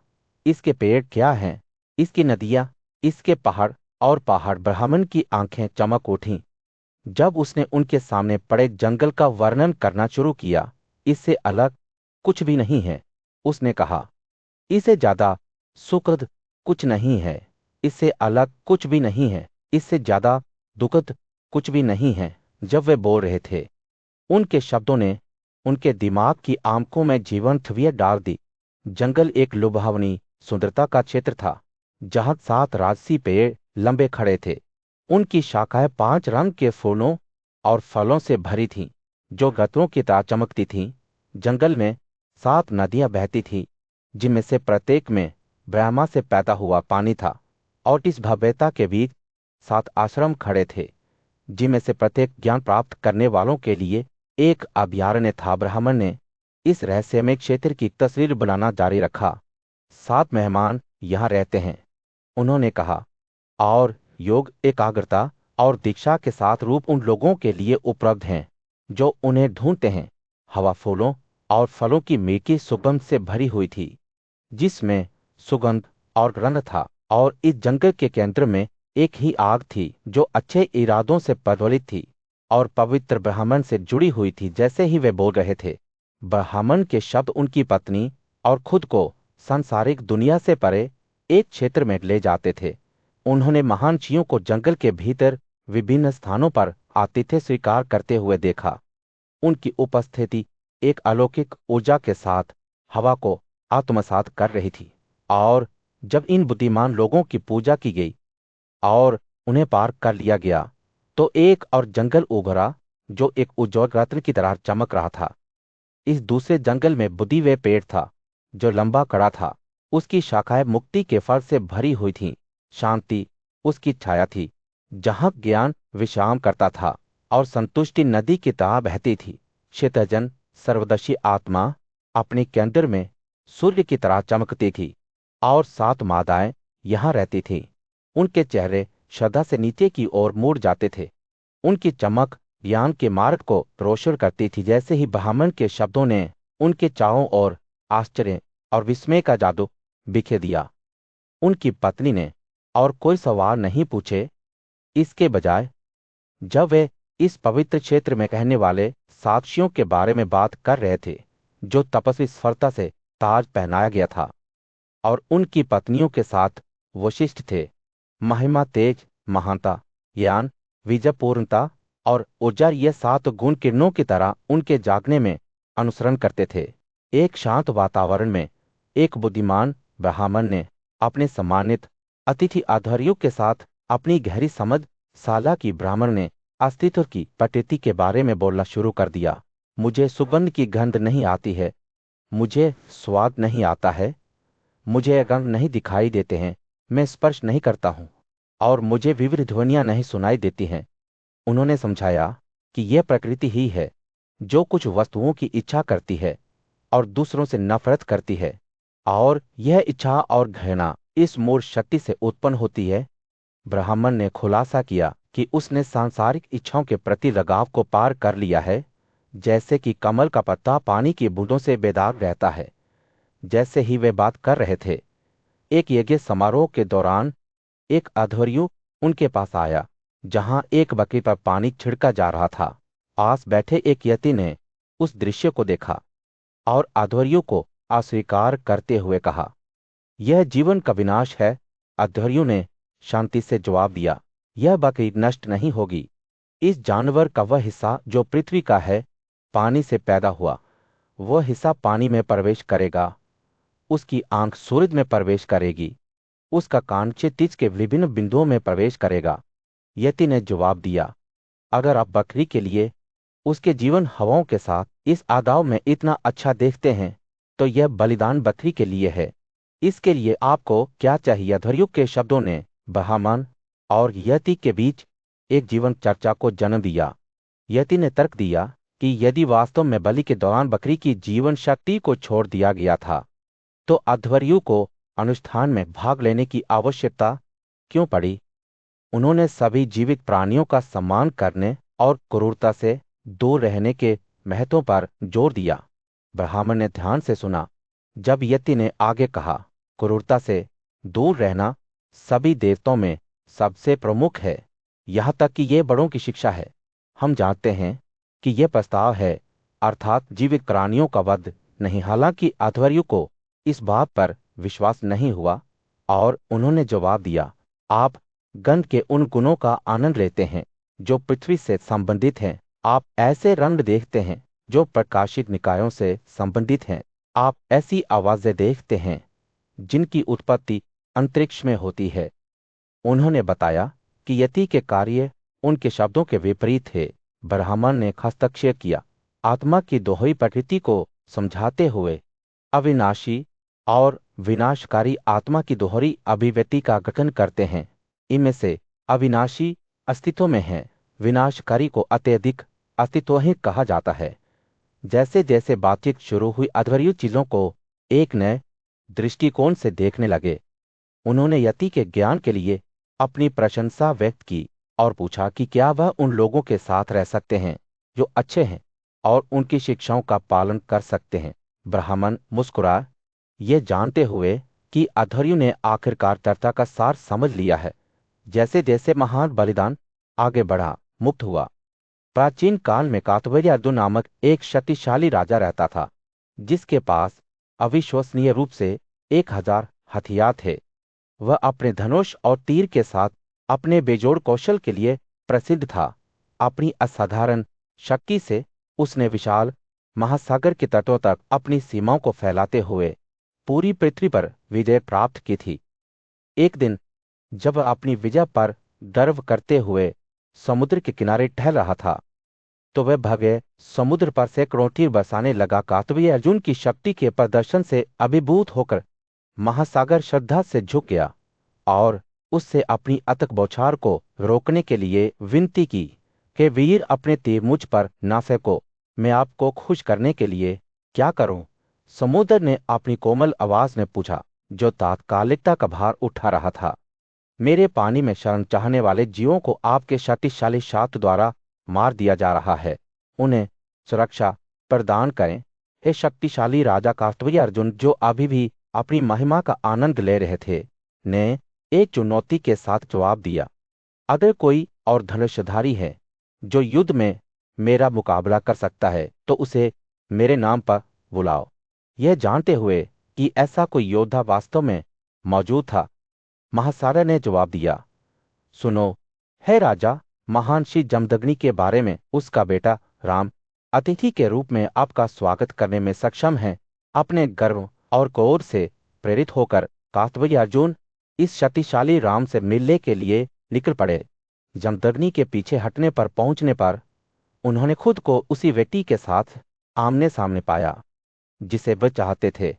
इसके पेड़ क्या हैं, इसकी नदियां, इसके पहाड़ और पहाड़? ब्राह्मण की आंखें चमक उठीं जब उसने उनके सामने पड़े जंगल का वर्णन करना शुरू किया। इससे अलग कुछ भी नहीं है, उसने कहा। इससे ज्यादा सुखद कुछ नहीं है, इससे अलग कुछ भी नहीं है, इससे ज्यादा दुखद कुछ भी नहीं है। जब वे बोल रहे थे, उनके शब्दों ने उनके दिमाग की आंखों में जीवंत छवियां डाल दी। जंगल एक लुभावनी सुंदरता का क्षेत्र था, जहां 7 राजसी पेड़ लंबे खड़े थे। उनकी शाखाएं 5 रंग के फूलों और फलों से भरी थीं, जो रत्नों की तरह चमकती थीं। जंगल में 7 नदियां बहती थीं, जिनमें से प्रत्येक में ब्रह्मा से पैदा हुआ पानी था। और इस भव्यता के बीच 7 आश्रम खड़े थे, जिनमें से प्रत्येक ज्ञान प्राप्त करने वालों के लिए एक अभयारण्य था। ब्राह्मण ने इस रहस्यमय क्षेत्र की तस्वीर बनाना जारी रखा। 7 मेहमान यहाँ रहते हैं, उन्होंने कहा, और योग, एकाग्रता और दीक्षा के साथ रूप उन लोगों के लिए उपलब्ध हैं जो उन्हें ढूंढते हैं। हवा फूलों और फलों की मीठी सुगंध से भरी हुई थी, जिसमें सुगंध और रंग था। और इस जंगल के केंद्र में एक ही आग थी, जो अच्छे इरादों से प्रज्वलित थी और पवित्र ब्राह्मण से जुड़ी हुई थी। जैसे ही वे बोल रहे थे, ब्राह्मण के शब्द उनकी पत्नी और खुद को सांसारिक दुनिया से परे एक क्षेत्र में ले जाते थे। उन्होंने महान ऋषियों को जंगल के भीतर विभिन्न स्थानों पर आतिथ्य स्वीकार करते हुए देखा। उनकी उपस्थिति एक अलौकिक ऊर्जा के साथ हवा को आत्मसात कर रही थी। और जब इन बुद्धिमान लोगों की पूजा की गई और उन्हें पार कर लिया गया, तो एक और जंगल उभरा, जो एक उज्ज्वल रत्न की तरह चमक रहा था। इस दूसरे जंगल में बुद्धि वे पेड़ था, जो लंबा खड़ा था। उसकी शाखाएं मुक्ति के फल से भरी हुई थीं। शांति उसकी छाया थी, जहां ज्ञान विश्राम करता था और संतुष्टि नदी की तरह बहती थी। क्षेत्रजन सर्वदर्शी आत्मा अपने केंद्र में सूर्य की तरह चमकती थी। और 7 मादाएं यहां रहती थीं। उनके चेहरे श्रद्धा से नीचे की ओर मुड़ जाते थे। उनकी चमक ज्ञान के मार्ग को रोशन करती थी। जैसे ही ब्राह्मण के शब्दों ने उनके चारों ओर आश्चर्य और विस्मय का जादू बिखेर दिया, उनकी पत्नी ने और कोई सवाल नहीं पूछे। इसके बजाय जब वे इस पवित्र क्षेत्र में कहने वाले साक्षियों के बारे में बात कर रहे थे, जो तपस्वी सफलता से ताज पहनाया गया था, और उनकी पत्नियों के साथ वशिष्ठ थे। महिमा, तेज, महानता, ज्ञान, विजयपूर्णता और ऊर्जा, ये 7 गुण किरणों की तरह उनके जागने में अनुसरण करते थे। एक शांत वातावरण में एक बुद्धिमान ब्राह्मण ने अपने सम्मानित अतिथि अध्वर्यु के साथ अपनी गहरी समझ साला की ब्राह्मण ने अस्तित्व की प्रकृति के बारे में बोलना शुरू कर दिया। मुझे सुगंध की गंध नहीं आती है, मुझे स्वाद नहीं आता है, मुझे गंध नहीं दिखाई देते हैं, मैं स्पर्श नहीं करता हूँ और मुझे विविध ध्वनियां नहीं सुनाई देती हैं। उन्होंने समझाया कि यह प्रकृति ही है जो कुछ वस्तुओं की इच्छा करती है और दूसरों से नफरत करती है, और यह इच्छा और घृणा इस मूल शक्ति से उत्पन्न होती है। ब्राह्मण ने खुलासा किया कि उसने सांसारिक इच्छाओं के प्रति लगाव को पार कर लिया है, जैसे कि कमल का पत्ता पानी की बूंदों से बेदाग रहता है। जैसे ही वे बात कर रहे थे, एक यज्ञ समारोह के दौरान एक अध्वर्यु उनके पास आया, जहां एक बकरी पर पानी छिड़का जा रहा था। पास बैठे एक यति ने उस दृश्य को देखा और अध्वर्यु को अस्वीकार करते हुए कहा, यह जीवन का विनाश है। अध्वर्यु ने शांति से जवाब दिया, यह बकरी नष्ट नहीं होगी। इस जानवर का वह हिस्सा जो पृथ्वी का है पानी से पैदा हुआ, वह हिस्सा पानी में प्रवेश करेगा। उसकी आंख सूरज में प्रवेश करेगी, उसका कान क्षितिज के विभिन्न बिंदुओं में प्रवेश करेगा। यति ने जवाब दिया, अगर आप बकरी के लिए उसके जीवन हवाओं के साथ इस आदाव में इतना अच्छा देखते हैं, तो यह बलिदान बकरी के लिए है। इसके लिए आपको क्या चाहिए? अध्वर्यु के शब्दों ने ब्राह्मण और यति के बीच एक जीवन चर्चा को जन्म दिया। यति ने तर्क दिया कि यदि वास्तव में बलि के दौरान बकरी की जीवन शक्ति को छोड़ दिया गया था, तो अध्वर्यु को अनुष्ठान में भाग लेने की आवश्यकता क्यों पड़ी? उन्होंने सभी जीवित प्राणियों का सम्मान करने और क्रूरता से दूर रहने के महत्व पर जोर दिया। ब्राह्मण ने ध्यान से सुना जब यति ने आगे कहा, क्रूरता से दूर रहना सभी देवताओं में सबसे प्रमुख है, यहां तक कि यह बड़ों की शिक्षा है। हम जानते हैं कि यह प्रस्ताव है, अर्थात जीवित प्राणियों का वध नहीं। हालांकि अध्वर्यु को इस बात पर विश्वास नहीं हुआ और उन्होंने जवाब दिया, आप गंध के उन गुणों का आनंद लेते हैं जो पृथ्वी से संबंधित हैं। आप ऐसे रंग देखते हैं जो प्रकाशित निकायों से संबंधित हैं। आप ऐसी आवाजें देखते हैं जिनकी उत्पत्ति अंतरिक्ष में होती है। उन्होंने बताया कि यति के कार्य उनके शब्दों के विपरीत थे। ब्राह्मण ने हस्तक्षेप किया, आत्मा की दोहरी प्रकृति को समझाते हुए, अविनाशी और विनाशकारी आत्मा की दोहरी अभिव्यक्ति का गठन करते हैं। इनमें से अविनाशी अस्तित्व में है, विनाशकारी को अत्यधिक अस्तित्वहीन कहा जाता है। जैसे जैसे बातचीत शुरू हुई, अध्वर्यु चीजों को एक नए दृष्टिकोण से देखने लगे। उन्होंने यति के ज्ञान के लिए अपनी प्रशंसा व्यक्त की और पूछा कि क्या वह उन लोगों के साथ रह सकते हैं जो अच्छे हैं और उनकी शिक्षाओं का पालन कर सकते हैं। ब्राह्मण मुस्कुरा, ये जानते हुए कि अध्वर्यु ने आखिरकार चर्चा का सार समझ लिया है। जैसे जैसे महान बलिदान आगे बढ़ा, मुक्त हुआ। प्राचीन काल में कार्तवीर्यार्जुन नामक एक शक्तिशाली राजा रहता था, जिसके पास अविश्वसनीय रूप से 1000 हथियार थे। वह अपने धनुष और तीर के साथ अपने बेजोड़ कौशल के लिए प्रसिद्ध था। अपनी असाधारण शक्ति से उसने विशाल महासागर के तटों तक अपनी सीमाओं को फैलाते हुए पूरी पृथ्वी पर विजय प्राप्त की थी। एक दिन जब वह अपनी विजय पर गर्व करते हुए समुद्र के किनारे टहल रहा था, तो वह भव्य समुद्र पर से तीर बरसाने लगा। कार्तवीर्यार्जुन की शक्ति के प्रदर्शन से अभिभूत होकर महासागर श्रद्धा से झुक गया और उससे अपनी अतक बौछार को रोकने के लिए विनती की कि वीर, अपने तीर मुझ पर ना फेंको, मैं आपको खुश करने के लिए क्या करूं? समुद्र ने अपनी कोमल आवाज में पूछा, जो तात्कालिकता का भार उठा रहा था। मेरे पानी में शरण चाहने वाले जीवों को आपके शक्तिशाली शास्त्र द्वारा मार दिया जा रहा है, उन्हें सुरक्षा प्रदान करें। हे शक्तिशाली राजा! कार्तवीर्यार्जुन, जो अभी भी अपनी महिमा का आनंद ले रहे थे, ने एक चुनौती के साथ जवाब दिया, अगर कोई और धनुषधारी है जो युद्ध में मेरा मुकाबला कर सकता है, तो उसे मेरे नाम पर बुलाओ। यह जानते हुए कि ऐसा कोई योद्धा वास्तव में मौजूद था, महासारा ने जवाब दिया, सुनो, हे राजा, महान श्री जमदग्नि के बारे में उसका बेटा राम अतिथि के रूप में आपका स्वागत करने में सक्षम है। अपने गर्व और क्रोध से प्रेरित होकर कार्तवीर्य अर्जुन इस शक्तिशाली राम से मिलने के लिए निकल पड़े। जमदग्नि के पीछे हटने पर पहुंचने पर उन्होंने खुद को उसी व्यक्ति के साथ आमने सामने पाया जिसे वे चाहते थे।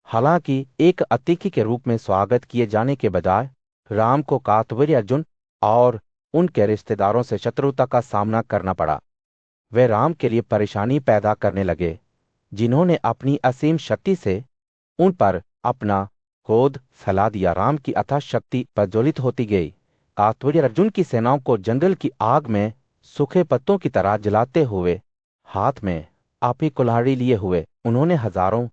हालांकि एक अतिथि के रूप में स्वागत किए जाने के बजाय राम को कार्तवीर्य अर्जुन और उनके रिश्तेदारों से शत्रुता का सामना करना पड़ा। वे राम के लिए परेशानी पैदा करने लगे, जिन्होंने अपनी असीम शक्ति से उन पर अपना क्रोध फैला दिया। राम की अथाह शक्ति प्रज्वलित होती गई। कार्तवीर्य अर्जुन की सेनाओं को जंगल की आग में सूखे पत्तों की तरह जलाते हुए, हाथ में आपी कुल्हाड़ी लिए हुए, उन्होंने हजारों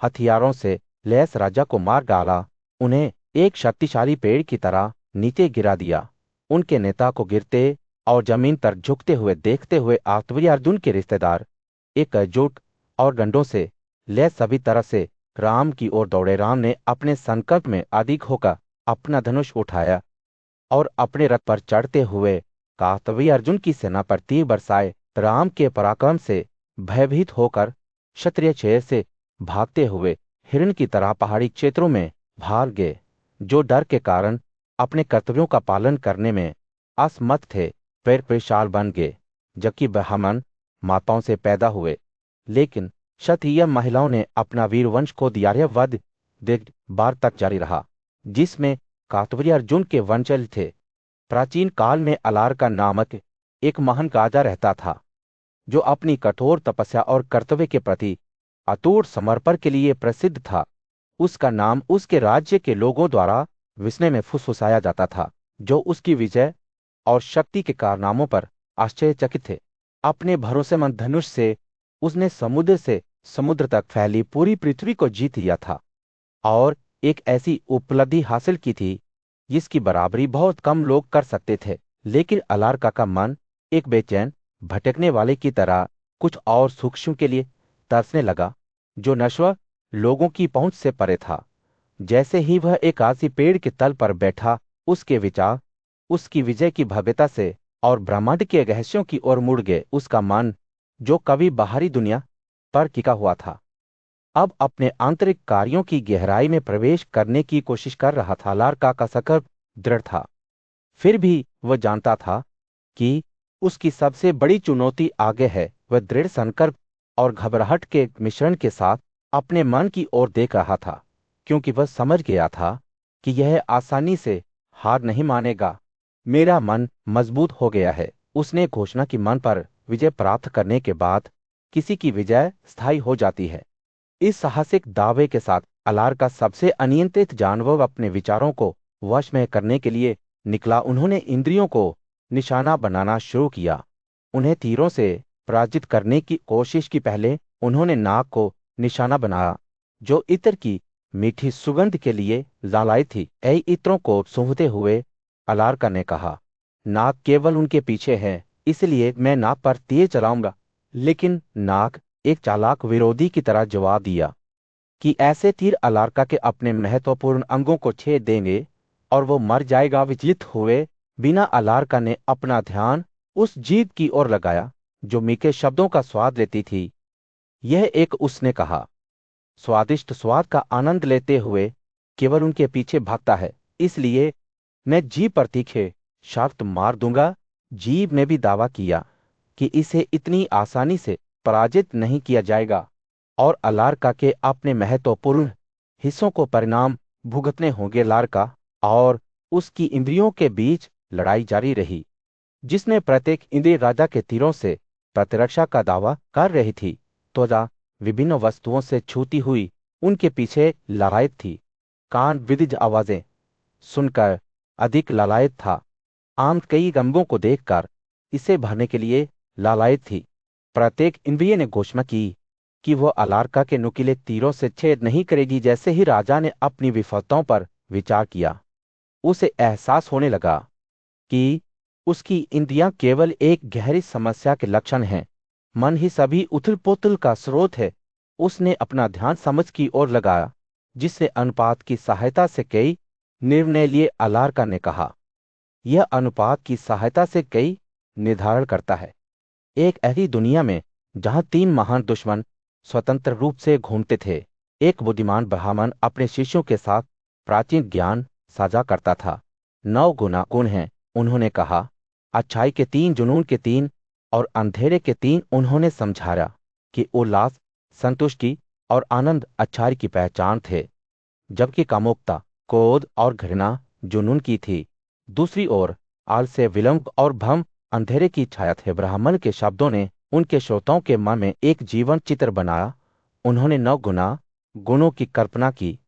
हथियारों से लैस राजा को मार डाला, उन्हें एक शक्तिशाली पेड़ की तरह नीचे गिरा दिया। उनके नेता को गिरते और जमीन पर झुकते हुए देखते हुए कार्तवीर्य अर्जुन के रिश्तेदार एकजुट और डंडों से लैस सभी तरह से राम की ओर दौड़े। राम ने अपने संकल्प में अधिक होकर अपना धनुष उठाया और अपने रथ पर चढ़ते हुए कार्तवीर्य अर्जुन की सेना पर तीर बरसाए। राम के पराक्रम से भयभीत होकर क्षत्रिय शेर से भागते हुए हिरण की तरह पहाड़ी क्षेत्रों में भाग गए, जो डर के कारण अपने कर्तव्यों का पालन करने में असमर्थ थे। वे विशाल बन गए, जबकि ब्राह्मण माताओं से पैदा हुए। लेकिन क्षत्रिय महिलाओं ने अपना वीरवंश को दियार्यवध दीर्घ बार तक जारी रहा, जिसमें कार्तवीर्य अर्जुन के वंशज थे। प्राचीन काल में अलार्का नामक एक महान राजा रहता था, जो अपनी कठोर तपस्या और कर्तव्य के प्रति अटूट समर्पण के लिए प्रसिद्ध था। उसका नाम उसके राज्य के लोगों द्वारा विस्मय में फुसफुसाया जाता था, जो उसकी विजय और शक्ति के कारनामों पर आश्चर्यचकित थे। अपने भरोसेमंद धनुष से उसने समुद्र से समुद्र तक फैली पूरी पृथ्वी को जीत लिया था और एक ऐसी उपलब्धि हासिल की थी जिसकी बराबरी बहुत कम लोग कर सकते थे। लेकिन अलार्का का मन एक बेचैन भटकने वाले की तरह कुछ और सूक्ष्म के लिए तरसने लगा, जो नश्वर लोगों की पहुंच से परे था। जैसे ही वह एक आसी पेड़ के तल पर बैठा, उसके विचार उसकी विजय की भव्यता से और ब्रह्मांड के रहस्यों की ओर मुड़ गए। उसका मन, जो कभी बाहरी दुनिया पर टिका हुआ था, अब अपने आंतरिक कार्यों की गहराई में प्रवेश करने की कोशिश कर रहा था। अलार्का का संकल्प दृढ़ था, फिर भी वह जानता था कि उसकी सबसे बड़ी चुनौती आगे है। वह दृढ़ संकल्प और घबराहट के मिश्रण के साथ अपने मन की ओर देख रहा था, क्योंकि वह समझ गया था कि यह आसानी से हार नहीं मानेगा। मेरा मन मजबूत हो गया है। उसने घोषणा की, मन पर विजय प्राप्त करने के बाद किसी की विजय स्थायी हो जाती है। इस साहसिक दावे के साथ अलार्का सबसे अनियंत्रित जानवर अपने विचारों को वश में करने के लिए निकला। उन्होंने इंद्रियों को निशाना बनाना शुरू किया। उन्हें तीरों से पराजित करने की कोशिश की पहले उन्होंने नाक को निशाना बनाया, जो इत्र की मीठी सुगंध के लिए लालायित थी। ऐ इत्रों को सूंघते हुए अलार्का ने कहा, नाक केवल उनके पीछे है, इसलिए मैं नाक पर तीर चलाऊंगा। लेकिन नाक एक चालाक विरोधी की तरह जवाब दिया कि ऐसे तीर अलार्का के अपने महत्वपूर्ण अंगों को छेद देंगे और वो मर जाएगा। विचलित हुए बिना अलार्का ने अपना ध्यान उस जीभ की ओर लगाया जो मीठे शब्दों का स्वाद लेती थी। यह एक, उसने कहा, स्वादिष्ट स्वाद का आनंद लेते हुए केवल उनके पीछे भागता है, इसलिए मैं जीभ पर तीखे शब्द मार दूंगा। जीभ ने भी दावा किया कि इसे इतनी आसानी से पराजित नहीं किया जाएगा और अलार्का के अपने महत्वपूर्ण हिस्सों को परिणाम भुगतने होंगे। अलार्का और उसकी इंद्रियों के बीच लड़ाई जारी रही, जिसने प्रत्येक इंद्रिय राजा के तीरों से प्रतिरक्षा का दावा कर रही थी। त्वचा विभिन्न वस्तुओं से छूती हुई उनके पीछे लालायित थी। कान विदिज आवाजें सुनकर अधिक लालायित था। आंख कई रंगों को देखकर इसे भरने के लिए लालायित थी। प्रत्येक इंद्रिय ने घोषणा की कि वह अलार्का के नुकीले तीरों से छेद नहीं करेगी। जैसे ही राजा ने अपनी विफलताओं पर विचार किया, उसे एहसास होने लगा कि उसकी इंद्रियां केवल एक गहरी समस्या के लक्षण हैं। मन ही सभी उथल पुथल का स्रोत है। उसने अपना ध्यान समझ की ओर लगाया, जिससे अनुपात की सहायता से कई निर्णय लिए। अलार्का ने कहा, यह अनुपात की सहायता से कई निर्धारण करता है। एक ऐसी दुनिया में जहां तीन महान दुश्मन स्वतंत्र रूप से घूमते थे, एक बुद्धिमान ब्राह्मण अपने शिष्यों के साथ प्राचीन ज्ञान साझा करता था। 9 गुण हैं, उन्होंने कहा। अच्छाई के 3, जुनून के 3 और अंधेरे के 3। उन्होंने समझाया कि उल्लास, संतुष्टि और आनंद अच्छाई की पहचान थे, जबकि कामुकता, क्रोध और घृणा जुनून की थी। दूसरी ओर आलस्य, विलंब और भ्रम अंधेरे की छाया थे। ब्राह्मण के शब्दों ने उनके श्रोताओं के मन में एक जीवन चित्र बनाया। उन्होंने 9 गुणों की कल्पना की,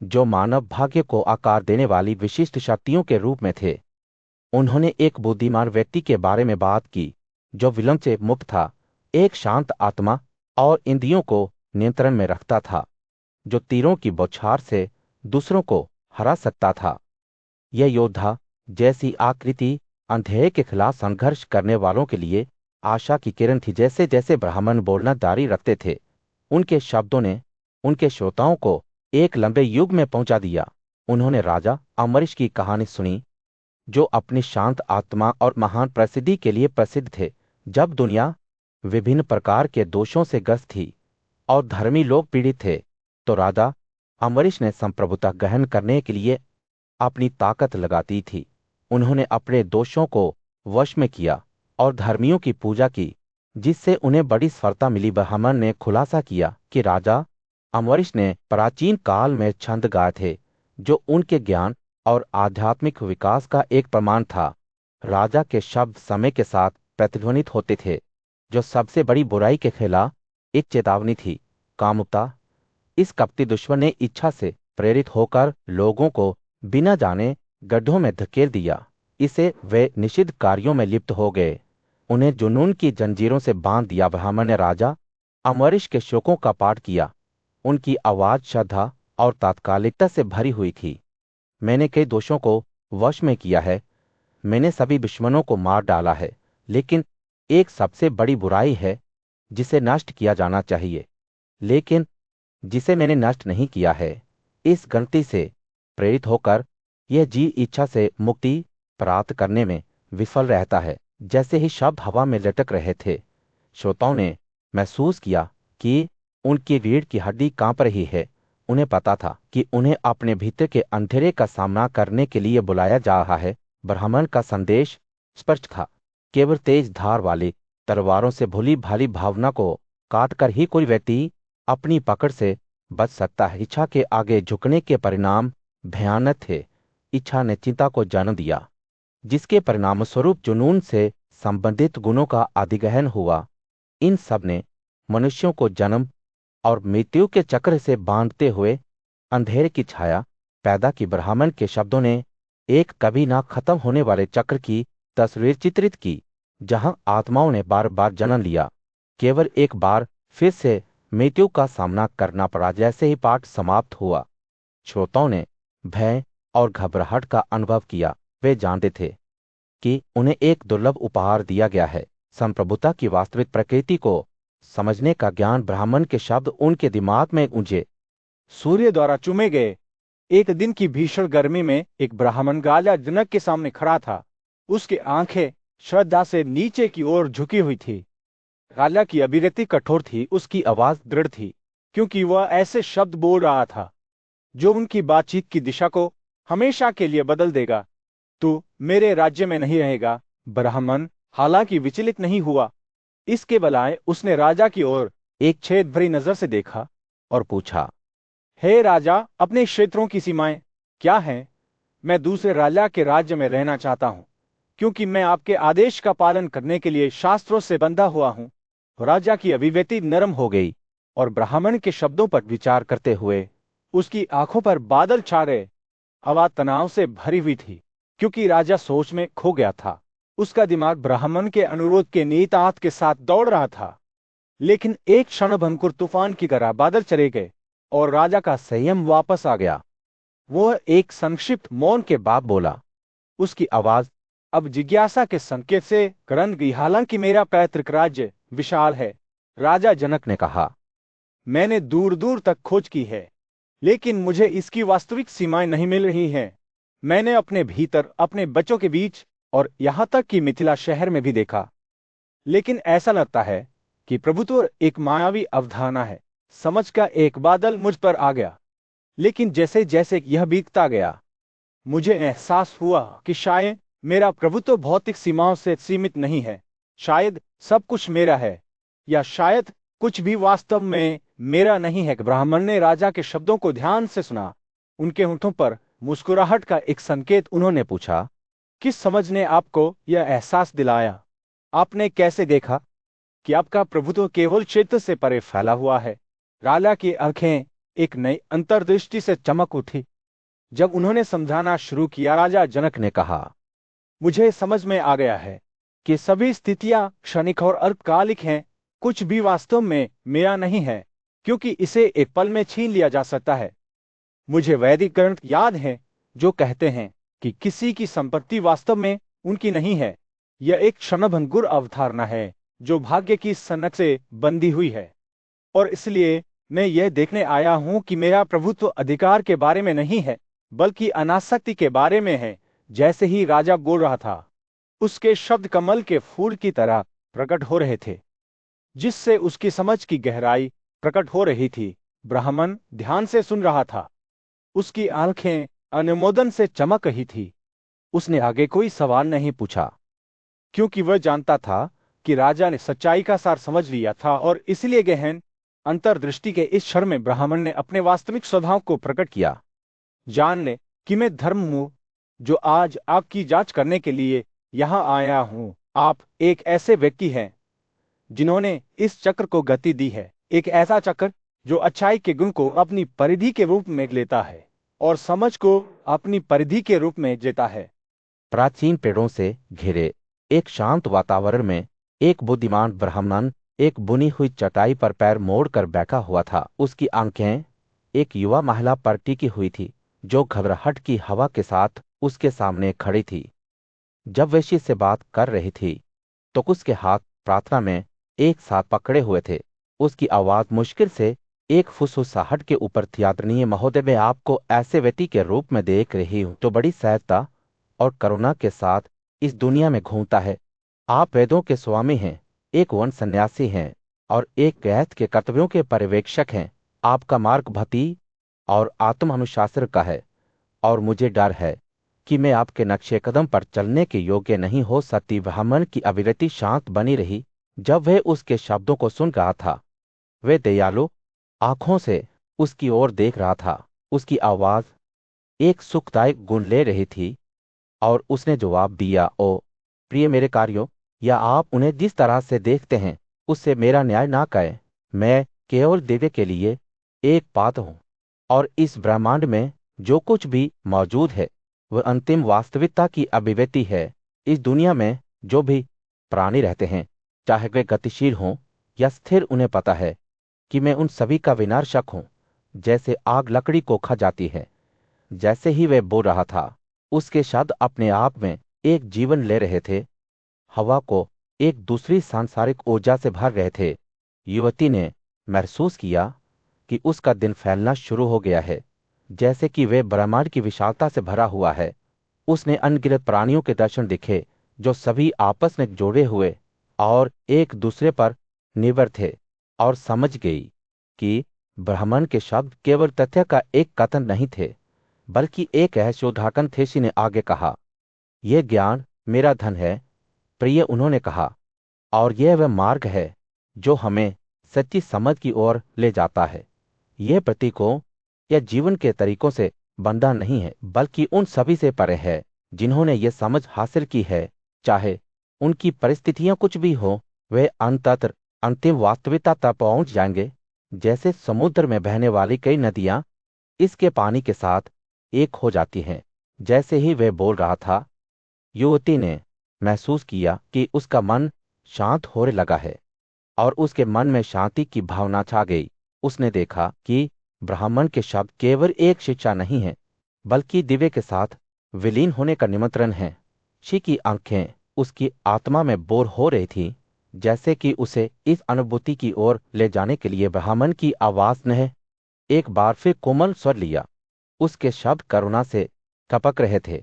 जो मानव भाग्य को आकार देने वाली विशिष्ट शक्तियों के रूप में थे। उन्होंने एक बुद्धिमान व्यक्ति के बारे में बात की, जो विलंब से मुक्त था, एक शांत आत्मा और इंद्रियों को नियंत्रण में रखता था, जो तीरों की बौछार से दूसरों को हरा सकता था। यह योद्धा जैसी आकृति अंधेरे के खिलाफ संघर्ष करने वालों के लिए आशा की किरण थी। जैसे जैसे ब्राह्मण बोलना जारी रखते थे, उनके शब्दों ने उनके श्रोताओं को एक लंबे युग में पहुंचा दिया। उन्होंने राजा अम्बरीश की कहानी सुनी, जो अपनी शांत आत्मा और महान प्रसिद्धि के लिए प्रसिद्ध थे। जब दुनिया विभिन्न प्रकार के दोषों से ग्रस्त थी और धर्मी लोग पीड़ित थे, तो राजा अम्बरीश ने संप्रभुता ग्रहण करने के लिए अपनी ताकत लगाती थी। उन्होंने अपने दोषों को वश में किया और धर्मियों की पूजा की, जिससे उन्हें बड़ी सफलता मिली। ब्राह्मण ने खुलासा किया कि राजा अम्बरीश ने प्राचीन काल में छंद गाए थे, जो उनके ज्ञान और आध्यात्मिक विकास का एक प्रमाण था। राजा के शब्द समय के साथ प्रतिध्वनित होते थे, जो सबसे बड़ी बुराई के खिलाफ एक चेतावनी थी, कामुकता। इस कपटी दुश्मन ने इच्छा से प्रेरित होकर लोगों को बिना जाने गड्ढों में धकेल दिया। इसे वे निषिद्ध कार्यों में लिप्त हो गए, उन्हें जुनून की जंजीरों से बांध दिया। ब्राह्मण ने राजा अम्बरीश के शोकों का पाठ किया। उनकी आवाज श्रद्धा और तात्कालिकता से भरी हुई थी। मैंने कई दोषों को वश में किया है, मैंने सभी दुश्मनों को मार डाला है, लेकिन एक सबसे बड़ी बुराई है जिसे नष्ट किया जाना चाहिए, लेकिन जिसे मैंने नष्ट नहीं किया है। इस गलती से प्रेरित होकर यह जी इच्छा से मुक्ति प्राप्त करने में विफल रहता है। जैसे ही शब्द हवा में लटक रहे थे, श्रोताओं ने महसूस किया कि उनकी रीढ़ की हड्डी कांप रही है। उन्हें पता था कि उन्हें अपने भीतर के अंधेरे का सामना करने के लिए बुलाया जा रहा है। ब्राह्मण का संदेश स्पष्ट था, केवल तेज धार वाली तलवारों से भली भाली भावना को काटकर ही कोई व्यक्ति अपनी पकड़ से बच सकता है। इच्छा के आगे झुकने के परिणाम भयानक थे। इच्छा ने चिंता को जन्म दिया, जिसके परिणामस्वरूप जुनून से संबंधित गुणों का अधिग्रहण हुआ। इन सब ने मनुष्यों को जन्म और मृत्यु के चक्र से बांधते हुए अंधेरे की छाया पैदा की। ब्राह्मण के शब्दों ने एक कभी ना खत्म होने वाले चक्र की तस्वीर चित्रित की, जहां आत्माओं ने बार बार जन्म लिया, केवल एक बार फिर से मृत्यु का सामना करना पड़ा। जैसे ही पाठ समाप्त हुआ, श्रोताओं ने भय और घबराहट का अनुभव किया। वे जानते थे कि उन्हें एक दुर्लभ उपहार दिया गया है, संप्रभुता की वास्तविक प्रकृति को समझने का ज्ञान। ब्राह्मण के शब्द उनके दिमाग में गूंजे। सूर्य द्वारा चुमे गए। एक दिन की भीषण गर्मी में एक ब्राह्मण राजा जनक के सामने खड़ा था। उसकी आंखें श्रद्धा से नीचे की ओर झुकी हुई थी। राजा की अभिव्यक्ति कठोर थी, उसकी आवाज दृढ़ थी, क्योंकि वह ऐसे शब्द बोल रहा था जो उनकी बातचीत की दिशा को हमेशा के लिए बदल देगा। तू मेरे राज्य में नहीं रहेगा। ब्राह्मण हालांकि विचलित नहीं हुआ। इसके बजाय उसने राजा की ओर एक छेद भरी नजर से देखा और पूछा, हे राजा, अपने क्षेत्रों की सीमाएं क्या हैं? मैं दूसरे राजा के राज्य में रहना चाहता हूं, क्योंकि मैं आपके आदेश का पालन करने के लिए शास्त्रों से बंधा हुआ हूं। राजा की अभिव्यक्ति नरम हो गई और ब्राह्मण के शब्दों पर विचार करते हुए उसकी आंखों पर बादल छा गए। आवाज तनाव से भरी हुई थी, क्योंकि राजा सोच में खो गया था। उसका दिमाग ब्राह्मण के अनुरोध के निहितार्थ के साथ दौड़ रहा था। लेकिन एक क्षण भंगुर तूफान की तरह बादल चले गए और राजा का संयम वापस आ गया। वह एक संक्षिप्त मौन के बाद बोला। उसकी आवाज अब जिज्ञासा के संकेत से करन गई। हालांकि मेरा पैतृक राज्य विशाल है, राजा जनक ने कहा, मैंने दूर दूर तक खोज की है, लेकिन मुझे इसकी वास्तविक सीमाएं नहीं मिल रही हैं। मैंने अपने भीतर अपने बच्चों के बीच और यहां तक कि मिथिला शहर में भी देखा। लेकिन ऐसा लगता है कि प्रभुत्व एक मायावी अवधारणा है। समझ का एक बादल मुझ पर आ गया, लेकिन जैसे जैसे यह बीतता गया, मुझे एहसास हुआ कि शायद मेरा प्रभुत्व भौतिक सीमाओं से सीमित नहीं है। शायद सब कुछ मेरा है, या शायद कुछ भी वास्तव में मेरा नहीं है। ब्राह्मण ने राजा के शब्दों को ध्यान से सुना। उनके होठों पर मुस्कुराहट का एक संकेत। उन्होंने पूछा, किस समझ ने आपको यह एहसास दिलाया? आपने कैसे देखा कि आपका प्रभुत्व केवल क्षेत्र से परे फैला हुआ है? राजा की आंखें एक नई अंतर्दृष्टि से चमक उठी। जब उन्होंने समझाना शुरू किया, राजा जनक ने कहा, मुझे समझ में आ गया है कि सभी स्थितियां क्षणिक और अल्पकालिक हैं। कुछ भी वास्तव में मेरा नहीं है, क्योंकि इसे एक पल में छीन लिया जा सकता है। मुझे वैदिक ग्रंथ याद है जो कहते हैं कि किसी की संपत्ति वास्तव में उनकी नहीं है। यह एक क्षणभंगुर अवधारणा है जो भाग्य की सनक से बंधी हुई है। और इसलिए मैं यह देखने आया हूं कि मेरा प्रभुत्व अधिकार के बारे में नहीं है, बल्कि अनासक्ति के बारे में है। जैसे ही राजा बोल रहा था, उसके शब्द कमल के फूल की तरह प्रकट हो रहे थे, जिससे उसकी समझ की गहराई प्रकट हो रही थी। ब्राह्मण ध्यान से सुन रहा था। उसकी आंखें अनुमोदन से चमक रही थी। उसने आगे कोई सवाल नहीं पूछा, क्योंकि वह जानता था कि राजा ने सच्चाई का सार समझ लिया था। और इसलिए गहन अंतर्दृष्टि के इस क्षण में ब्राह्मण ने अपने वास्तविक स्वभाव को प्रकट किया। जान ले कि मैं धर्म हूं, जो आज आपकी जांच करने के लिए यहां आया हूं। आप एक ऐसे व्यक्ति हैं जिन्होंने इस चक्र को गति दी है, एक ऐसा चक्र जो अच्छाई के गुण को अपनी परिधि के रूप में लेता है और समझ को अपनी परिधि के रूप में जीता है। प्राचीन पेड़ों से घिरे एक शांत वातावरण में एक बुद्धिमान ब्राह्मण एक बुनी हुई चटाई पर पैर मोड़कर बैठा हुआ था। उसकी आंखें एक युवा महिला पर टिकी हुई थी, जो घबराहट की हवा के साथ उसके सामने खड़ी थी। जब वेश्या से बात कर रही थी, तो उसके हाथ प्रार्थना में एक साथ पकड़े हुए थे। उसकी आवाज मुश्किल से एक फुसफुसाहट के ऊपर थी। आदरणीय महोदय, मैं आपको ऐसे व्यक्ति के रूप में देख रही हूं जो बड़ी सहजता और करुणा के साथ इस दुनिया में घूमता है। आप वेदों के स्वामी हैं, एक वन सन्यासी हैं और एक कैद के कर्तव्यों के पर्यवेक्षक हैं। आपका मार्ग भक्ति और आत्म अनुशासन का है, और मुझे डर है कि मैं आपके नक्शे कदम पर चलने के योग्य नहीं हो सकती। ब्राह्मण की अविरति शांत बनी रही जब वह उसके शब्दों को सुन रहा था। वह दयालु आंखों से उसकी ओर देख रहा था। उसकी आवाज एक सुखदायक गुण ले रही थी और उसने जवाब दिया, ओ प्रिय मेरे कार्यों, या आप उन्हें जिस तरह से देखते हैं उससे मेरा न्याय ना करें। मैं केवल दिव्य के लिए एक पात्र हूं, और इस ब्रह्मांड में जो कुछ भी मौजूद है वह अंतिम वास्तविकता की अभिव्यक्ति है। इस दुनिया में जो भी प्राणी रहते हैं, चाहे वे गतिशील हों या स्थिर, उन्हें पता है कि मैं उन सभी का विनाशक हूं। जैसे आग लकड़ी को खा जाती है। जैसे ही वह बोल रहा था, उसके शब्द अपने आप में एक जीवन ले रहे थे, हवा को एक दूसरी सांसारिक ऊर्जा से भर रहे थे। युवती ने महसूस किया कि उसका दिन फैलना शुरू हो गया है, जैसे कि वह ब्रह्मांड की विशालता से भरा हुआ है। उसने अनगिनत प्राणियों के दर्शन दिखे, जो सभी आपस में जोड़े हुए और एक दूसरे पर निर्भर थे, और समझ गई कि ब्राह्मण के शब्द केवल तथ्य का एक कथन नहीं थे, बल्कि एक शोधाकन थे। ने आगे कहा, यह ज्ञान मेरा धन है, प्रिय, उन्होंने कहा, और यह वह मार्ग है जो हमें सच्ची समझ की ओर ले जाता है। यह प्रतीकों या जीवन के तरीकों से बंधा नहीं है, बल्कि उन सभी से परे है जिन्होंने यह समझ हासिल की है। चाहे उनकी परिस्थितियां कुछ भी हो, वे अंततः अंतिम वास्तविकता तक पहुंच जाएंगे। जैसे समुद्र में बहने वाली कई नदियां इसके पानी के साथ एक हो जाती हैं। जैसे ही वह बोल रहा था, युवती ने महसूस किया कि उसका मन शांत होने लगा है, और उसके मन में शांति की भावना छा गई। उसने देखा कि ब्राह्मण के शब्द केवल एक शिक्षा नहीं है, बल्कि दिव्य के साथ विलीन होने का निमंत्रण है। शी की आंखें उसकी आत्मा में बोर हो रही थी, जैसे कि उसे इस अनुभूति की ओर ले जाने के लिए ब्राह्मण की आवाज ने एक बार फिर कोमल स्वर लिया। उसके शब्द करुणा से टपक रहे थे।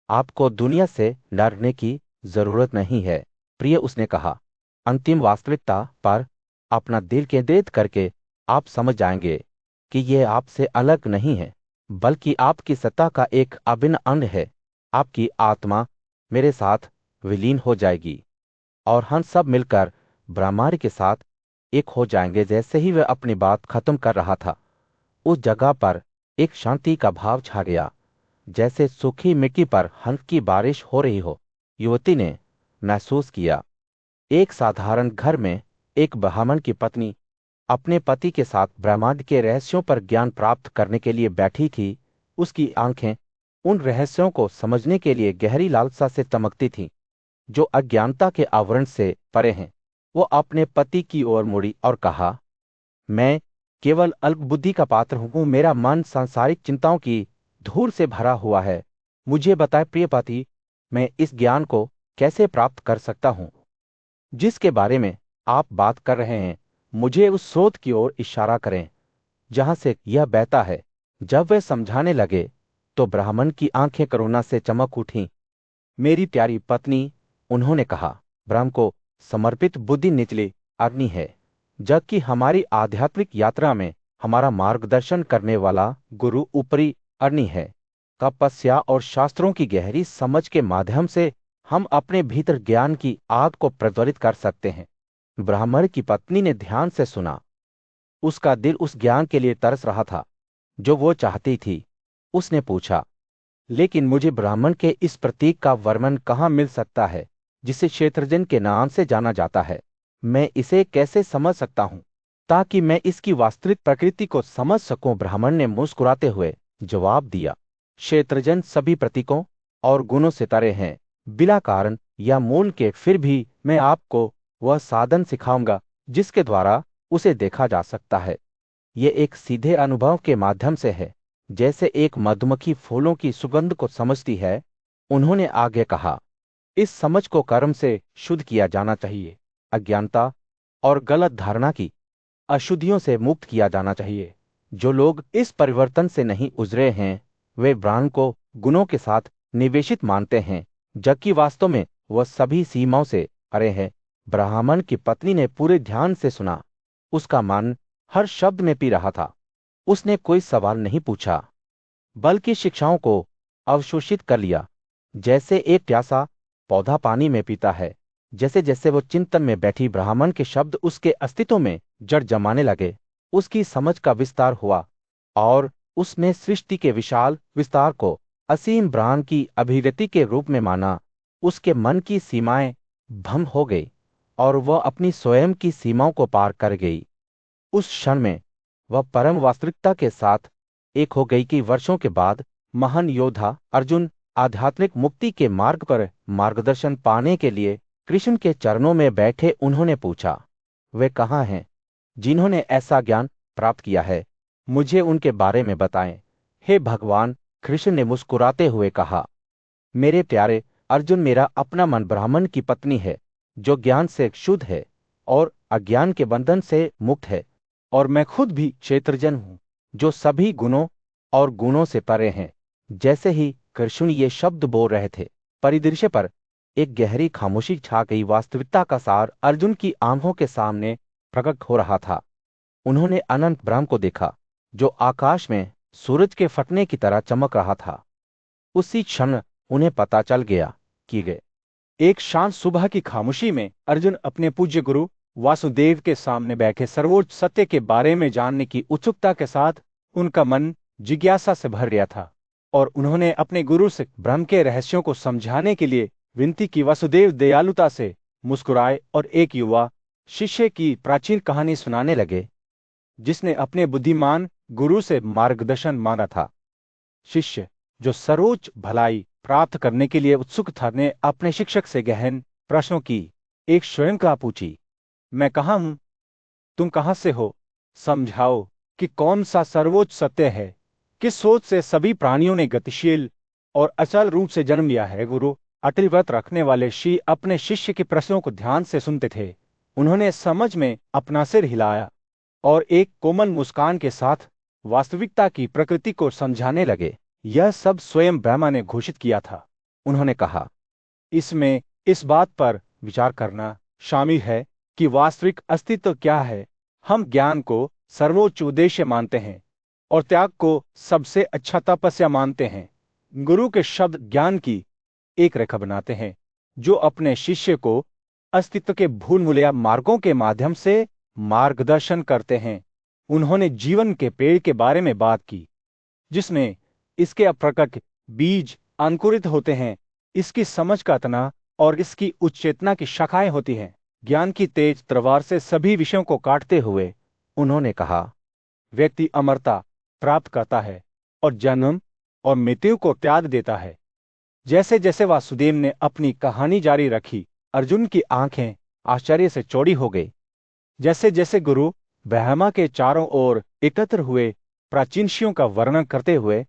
आपको दुनिया से डरने की जरूरत नहीं है, प्रिय, उसने कहा। अंतिम वास्तविकता पर अपना दिल केंद्रित करके आप समझ जाएंगे कि यह आपसे अलग नहीं है, बल्कि आपकी सत्ता का एक अभिन्न अंग है। आपकी आत्मा मेरे साथ विलीन हो जाएगी और हम सब मिलकर ब्रह्मांड के साथ एक हो जाएंगे। जैसे ही वह अपनी बात खत्म कर रहा था, उस जगह पर एक शांति का भाव छा गया, जैसे सूखी मिट्टी पर हल्की बारिश हो रही हो। युवती ने महसूस किया, एक साधारण घर में एक ब्राह्मण की पत्नी अपने पति के साथ ब्रह्मांड के रहस्यों पर ज्ञान प्राप्त करने के लिए बैठी थी। उसकी आंखें उन रहस्यों को समझने के लिए गहरी लालसा से चमकती थीं, जो अज्ञानता के आवरण से परे हैं। वो अपने पति की ओर मुड़ी और कहा, मैं केवल अल्पबुद्धि का पात्र हूं। मेरा मन सांसारिक चिंताओं की धूल से भरा हुआ है। मुझे बताए प्रिय पति, मैं इस ज्ञान को कैसे प्राप्त कर सकता हूं जिसके बारे में आप बात कर रहे हैं। मुझे उस स्रोत की ओर इशारा करें जहां से यह बहता है। जब वे समझाने लगे तो ब्राह्मण की आंखें करुणा से चमक उठीं। मेरी प्यारी पत्नी, उन्होंने कहा, ब्रह्म को समर्पित बुद्धि निचली अग्नि है, जबकि हमारी आध्यात्मिक यात्रा में हमारा मार्गदर्शन करने वाला गुरु ऊपरी अग्नि है। तपस्या और शास्त्रों की गहरी समझ के माध्यम से हम अपने भीतर ज्ञान की आग को प्रज्वलित कर सकते हैं। ब्राह्मण की पत्नी ने ध्यान से सुना। उसका दिल उस ज्ञान के लिए तरस रहा था जो वो चाहती थी। उसने पूछा, लेकिन मुझे ब्राह्मण के इस प्रतीक का वर्णन कहाँ मिल सकता है जिसे क्षेत्रजन के नाम से जाना जाता है? मैं इसे कैसे समझ सकता हूँ ताकि मैं इसकी वास्तविक प्रकृति को समझ सकूं? ब्राह्मण ने मुस्कुराते हुए जवाब दिया, क्षेत्रजन सभी प्रतीकों और गुणों से तरे हैं, बिना कारण या मूल के। फिर भी मैं आपको वह साधन सिखाऊंगा जिसके द्वारा उसे देखा जा सकता है। ये एक सीधे अनुभव के माध्यम से है, जैसे एक मधुमक्खी फूलों की सुगंध को समझती है। उन्होंने आगे कहा, इस समझ को कर्म से शुद्ध किया जाना चाहिए। अज्ञानता और गलत धारणा की अशुद्धियों से मुक्त किया जाना चाहिए। जो लोग इस परिवर्तन से नहीं गुजरे हैं, वे ब्राह्मण को गुणों के साथ निवेशित मानते हैं, जबकि वास्तव में वह सभी सीमाओं से परे है। ब्राह्मण की पत्नी ने पूरे ध्यान से सुना। उसका मन हर शब्द में पी रहा था। उसने कोई सवाल नहीं पूछा, बल्कि शिक्षाओं को अवशोषित कर लिया, जैसे एक प्यासा पौधा पानी में पीता है। जैसे जैसे वो चिंतन में बैठी, ब्राह्मण के शब्द उसके अस्तित्व में जड़ जमाने लगे। उसकी समझ का विस्तार हुआ और उसने सृष्टि के विशाल विस्तार को असीम ब्रह्मांड की अभिव्यक्ति के रूप में माना। उसके मन की सीमाएं भंग हो गई और वह अपनी स्वयं की सीमाओं को पार कर गई। उस क्षण में वह परम वास्तविकता के साथ एक हो गई कि वर्षों के बाद महान योद्धा अर्जुन आध्यात्मिक मुक्ति के मार्ग पर मार्गदर्शन पाने के लिए कृष्ण के चरणों में बैठे। उन्होंने पूछा, वे कहाँ हैं जिन्होंने ऐसा ज्ञान प्राप्त किया है? मुझे उनके बारे में बताएं। हे भगवान, कृष्ण ने मुस्कुराते हुए कहा, मेरे प्यारे अर्जुन, मेरा अपना मन ब्राह्मण की पत्नी है जो ज्ञान से शुद्ध है और अज्ञान के बंधन से मुक्त है। और मैं खुद भी क्षेत्रजन हूं जो सभी गुणों और गुणों से परे हैं। जैसे ही कृष्ण ये शब्द बोल रहे थे, परिदृश्य पर एक गहरी खामोशी छा गई। वास्तविकता का सार अर्जुन की आंखों के सामने प्रकट हो रहा था। उन्होंने अनंत ब्रह्म को देखा जो आकाश में सूरज के फटने की तरह चमक रहा था। उसी क्षण उन्हें पता चल गया कि वे एक शांत सुबह की खामोशी में अर्जुन अपने पूज्य गुरु वासुदेव के सामने बैठे। सर्वोच्च सत्य के बारे में जानने की उत्सुकता के साथ उनका मन जिज्ञासा से भर गया था और उन्होंने अपने गुरु से ब्रह्म के रहस्यों को समझाने के लिए विनती की। वासुदेव दयालुता से मुस्कुराए और एक युवा शिष्य की प्राचीन कहानी सुनाने लगे जिसने अपने बुद्धिमान गुरु से मार्गदर्शन मांगा था। शिष्य जो सर्वोच्च भलाई प्राप्त करने के लिए उत्सुक था ने अपने शिक्षक से गहन प्रश्नों की एक श्रृंखला पूछी। मैं कहाँ हूं? तुम कहाँ से हो? समझाओ कि कौन सा सर्वोच्च सत्य है? किस सोच से सभी प्राणियों ने गतिशील और अचल रूप से जन्म लिया है? गुरु अटल व्रत रखने वाले श्री अपने शिष्य के प्रश्नों को ध्यान से सुनते थे। उन्होंने समझ में अपना सिर हिलाया और एक कोमल मुस्कान के साथ वास्तविकता की प्रकृति को समझाने लगे। यह सब स्वयं ब्रह्मा ने घोषित किया था। उन्होंने कहा, इसमें इस बात पर विचार करना शामिल है कि वास्तविक अस्तित्व क्या है। हम ज्ञान को सर्वोच्च उद्देश्य मानते हैं और त्याग को सबसे अच्छा तपस्या मानते हैं। गुरु के शब्द ज्ञान की एक रेखा बनाते हैं जो अपने शिष्य को अस्तित्व के भूलभुलैया मार्गों के माध्यम से मार्गदर्शन करते हैं। उन्होंने जीवन के पेड़ के बारे में बात की जिसमें इसके अप्रकट बीज अंकुरित होते हैं, इसकी समझ का तना और इसकी उच्च चेतना की शाखाएं होती हैं। ज्ञान की तेज तलवार से सभी विषयों को काटते हुए उन्होंने कहा, व्यक्ति अमरता प्राप्त करता है और जन्म और मृत्यु को त्याग देता है। जैसे जैसे वासुदेव ने अपनी कहानी जारी रखी, अर्जुन की आंखें आश्चर्य से चौड़ी हो गई। जैसे जैसे गुरु ब्रह्मा के चारों ओर एकत्र हुए प्राचीनशियों का वर्णन करते हुए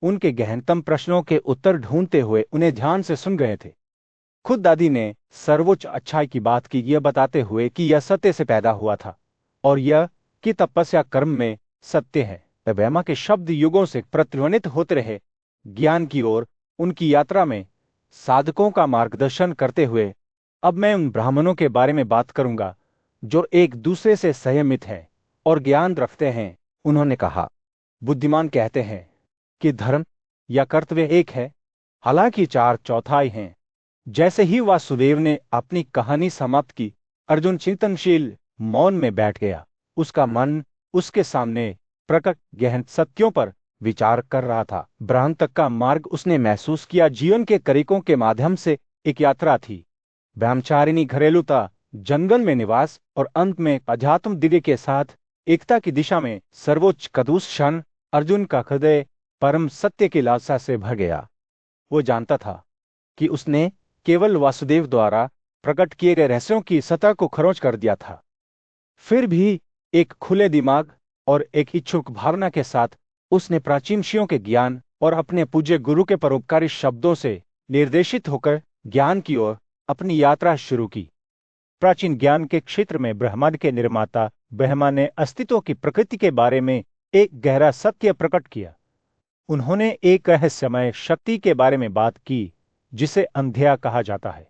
उनके गहनतम प्रश्नों के उत्तर ढूंढते हुए उन्हें ध्यान से सुन गए थे। खुद दादी ने सर्वोच्च अच्छाई की बात की, यह बताते हुए कि यह सत्य से पैदा हुआ था और यह कि तपस्या कर्म में सत्य है। ब्रह्मा के शब्द युगों से प्रतिध्वनित होते रहे। ज्ञान की ओर उनकी यात्रा में साधकों का मार्गदर्शन करते हुए अब मैं उन ब्राह्मणों के बारे में बात करूंगा जो एक दूसरे से संयमित हैं और ज्ञान रखते हैं। उन्होंने कहा, बुद्धिमान कहते हैं कि धर्म या कर्तव्य एक है, हालांकि 4/4 हैं। जैसे ही वासुदेव ने अपनी कहानी समाप्त की, अर्जुन चिंतनशील मौन में बैठ गया। उसका मन उसके सामने प्रकट गहन सत्यों पर विचार कर रहा था। ब्रह्म तक का मार्ग उसने महसूस किया जीवन के तरीकों के माध्यम से एक यात्रा थी। ब्रह्मचारिणी घरेलूता, जंगल में निवास और अंत में अध्यात्म दिव्य के साथ एकता की दिशा में सर्वोच्च कदूस क्षण। अर्जुन का हृदय परम सत्य की लालसा से भर गया। वो जानता था कि उसने केवल वासुदेव द्वारा प्रकट किए गए रहस्यों की सतह को खरोंच कर दिया था। फिर भी एक खुले दिमाग और एक इच्छुक भावना के साथ उसने प्राचीन ऋषियों के ज्ञान और अपने पूज्य गुरु के परोपकारी शब्दों से निर्देशित होकर ज्ञान की ओर अपनी यात्रा शुरू की। प्राचीन ज्ञान के क्षेत्र में ब्रह्मांड के निर्माता ब्रह्मा ने अस्तित्व की प्रकृति के बारे में एक गहरा सत्य प्रकट किया। उन्होंने एक रहस्यमय शक्ति के बारे में बात की जिसे अंधेरा कहा जाता है,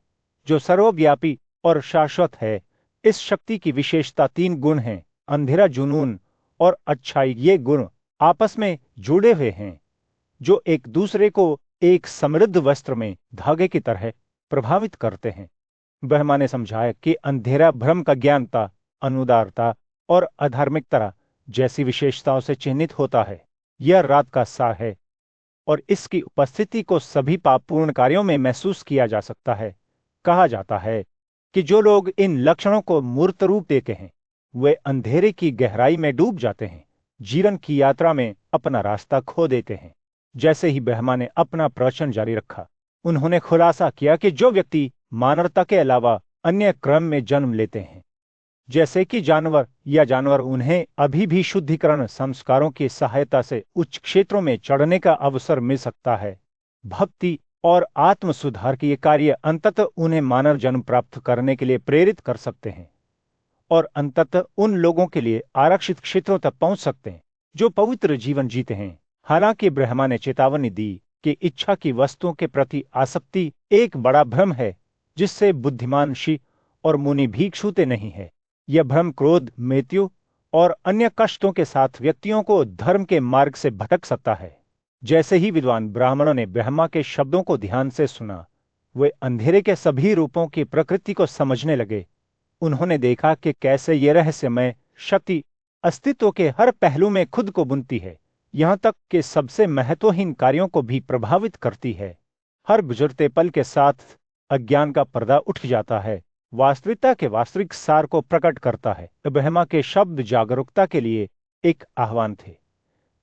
जो सर्वव्यापी और शाश्वत है। इस शक्ति की विशेषता 3 गुण हैं, अंधेरा, जुनून और अच्छाई। ये गुण आपस में जुड़े हुए हैं जो एक दूसरे को एक समृद्ध वस्त्र में धागे की तरह प्रभावित करते हैं। ब्रह्मा ने समझाया कि अंधेरा भ्रम का ज्ञानता, अनुदारता और अधार्मिकता जैसी विशेषताओं से चिन्हित होता है। यह रात का सा है और इसकी उपस्थिति को सभी पापपूर्ण कार्यों में महसूस किया जा सकता है। कहा जाता है कि जो लोग इन लक्षणों को मूर्त रूप देते हैं वे अंधेरे की गहराई में डूब जाते हैं, जीवन की यात्रा में अपना रास्ता खो देते हैं। जैसे ही ब्रह्मा ने अपना प्रवचन जारी रखा, उन्होंने खुलासा किया कि जो व्यक्ति मानवता के अलावा अन्य क्रम में जन्म लेते हैं, जैसे कि जानवर उन्हें अभी भी शुद्धिकरण संस्कारों की सहायता से उच्च क्षेत्रों में चढ़ने का अवसर मिल सकता है। भक्ति और आत्म सुधार के ये कार्य अंततः उन्हें मानव जन्म प्राप्त करने के लिए प्रेरित कर सकते हैं और अंततः उन लोगों के लिए आरक्षित क्षेत्रों तक पहुंच सकते हैं जो पवित्र जीवन जीते हैं। हालांकि ब्रह्मा ने चेतावनी दी कि इच्छा की वस्तुओं के प्रति आसक्ति एक बड़ा भ्रम है जिससे बुद्धिमान ऋषि और मुनि भी छूते नहीं है। यह भ्रम क्रोध, मृत्यु और अन्य कष्टों के साथ व्यक्तियों को धर्म के मार्ग से भटक सकता है। जैसे ही विद्वान ब्राह्मणों ने ब्रह्मा के शब्दों को ध्यान से सुना, वे अंधेरे के सभी रूपों की प्रकृति को समझने लगे। उन्होंने देखा कि कैसे यह रहस्यमय शक्ति अस्तित्व के हर पहलू में खुद को बुनती है, यहाँ तक कि सबसे महत्वहीन कार्यों को भी प्रभावित करती है। हर गुजरते पल के साथ अज्ञान का पर्दा उठ जाता है, वास्तविकता के वास्तविक सार को प्रकट करता है। ब्रह्मा के शब्द जागरूकता के लिए एक आह्वान थे,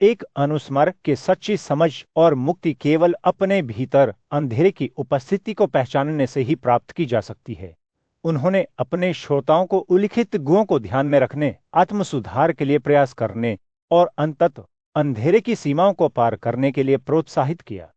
एक अनुस्मारक के सच्ची समझ और मुक्ति केवल अपने भीतर अंधेरे की उपस्थिति को पहचानने से ही प्राप्त की जा सकती है। उन्होंने अपने श्रोताओं को उल्लिखित गुणों को ध्यान में रखने, आत्म सुधार के लिए प्रयास करने और अंततः अंधेरे की सीमाओं को पार करने के लिए प्रोत्साहित किया।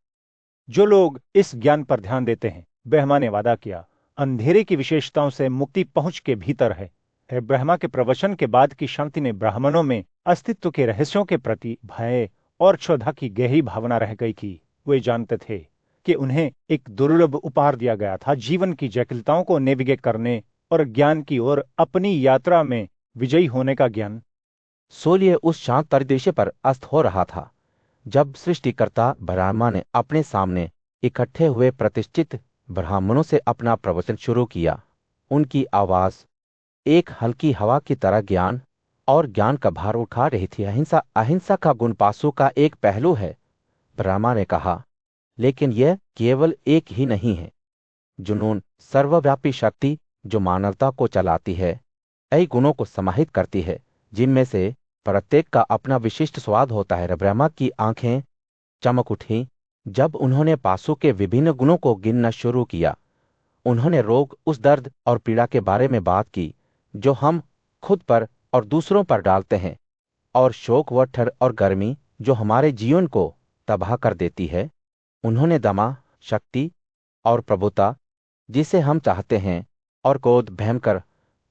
जो लोग इस ज्ञान पर ध्यान देते हैं, ब्रह्मा ने वादा किया, अंधेरे की विशेषताओं से मुक्ति पहुंच के भीतर है। ब्रह्मा के प्रवचन के बाद की शांति ने ब्राह्मणों में अस्तित्व के रहस्यों के प्रति भय और श्रद्धा की गहरी भावना रह गई कि वे जानते थे कि उन्हें एक दुर्लभ उपहार दिया गया था, जीवन की जटिलताओं को नेविगेट करने और ज्ञान की ओर अपनी यात्रा में विजयी होने का ज्ञान। सूर्य उस शांत परिदृश्य पर अस्त हो रहा था जब सृष्टिकर्ता ब्रह्मा ने अपने सामने इकट्ठे हुए प्रतिष्ठित ब्राह्मणों से अपना प्रवचन शुरू किया। उनकी आवाज एक हल्की हवा की तरह ज्ञान और ज्ञान का भार उठा रही थी। अहिंसा अहिंसा का गुण पासों का एक पहलू है, ब्रह्मा ने कहा, लेकिन यह केवल एक ही नहीं है। जुनून सर्वव्यापी शक्ति जो मानवता को चलाती है, कई गुणों को समाहित करती है, जिनमें से प्रत्येक का अपना विशिष्ट स्वाद होता है। ब्रह्मा की आंखें चमक उठी जब उन्होंने पासों के विभिन्न गुणों को गिनना शुरू किया। उन्होंने रोग, उस दर्द और पीड़ा के बारे में बात की जो हम खुद पर और दूसरों पर डालते हैं, और शोक व ठर और गर्मी जो हमारे जीवन को तबाह कर देती है। उन्होंने दमा, शक्ति और प्रभुता जिसे हम चाहते हैं, और क्रोध, भयंकर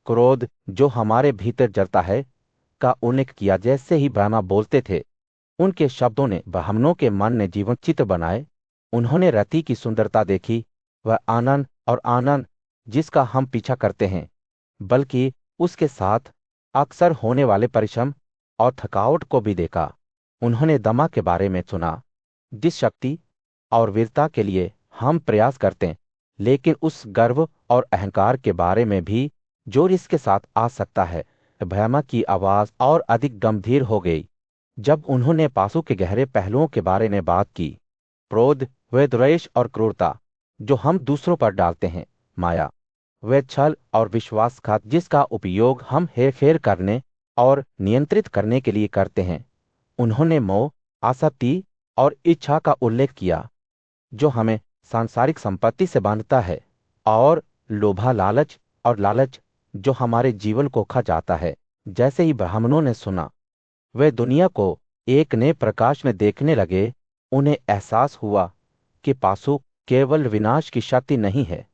क्रोध जो हमारे भीतर जलता है, का उल्लेख किया। जैसे ही ब्रह्मा बोलते थे, उनके शब्दों ने ब्राह्मणों के मन ने जीवन चित्र बनाए। उन्होंने रति की सुंदरता देखी, वह आनंद और आनंद जिसका हम पीछा करते हैं, बल्कि उसके साथ अक्सर होने वाले परिश्रम और थकावट को भी देखा। उन्होंने दमा के बारे में सुना, जिस शक्ति और वीरता के लिए हम प्रयास करते हैं, लेकिन उस गर्व और अहंकार के बारे में भी जो इसके साथ आ सकता है। ब्रह्मा की आवाज और अधिक गंभीर हो गई जब उन्होंने पासों के गहरे पहलुओं के बारे में बात की। क्रोध व द्वेष और क्रूरता जो हम दूसरों पर डालते हैं, माया व छल और विश्वासघात जिसका उपयोग हम हेरफेर करने और नियंत्रित करने के लिए करते हैं। उन्होंने मोह, आसक्ति और इच्छा का उल्लेख किया जो हमें सांसारिक संपत्ति से बांधता है, और लोभा, लालच और लालच जो हमारे जीवन को खा जाता है। जैसे ही ब्राह्मणों ने सुना, वे दुनिया को एक नए प्रकाश में देखने लगे। उन्हें एहसास हुआ कि पासु केवल विनाश की शक्ति नहीं है,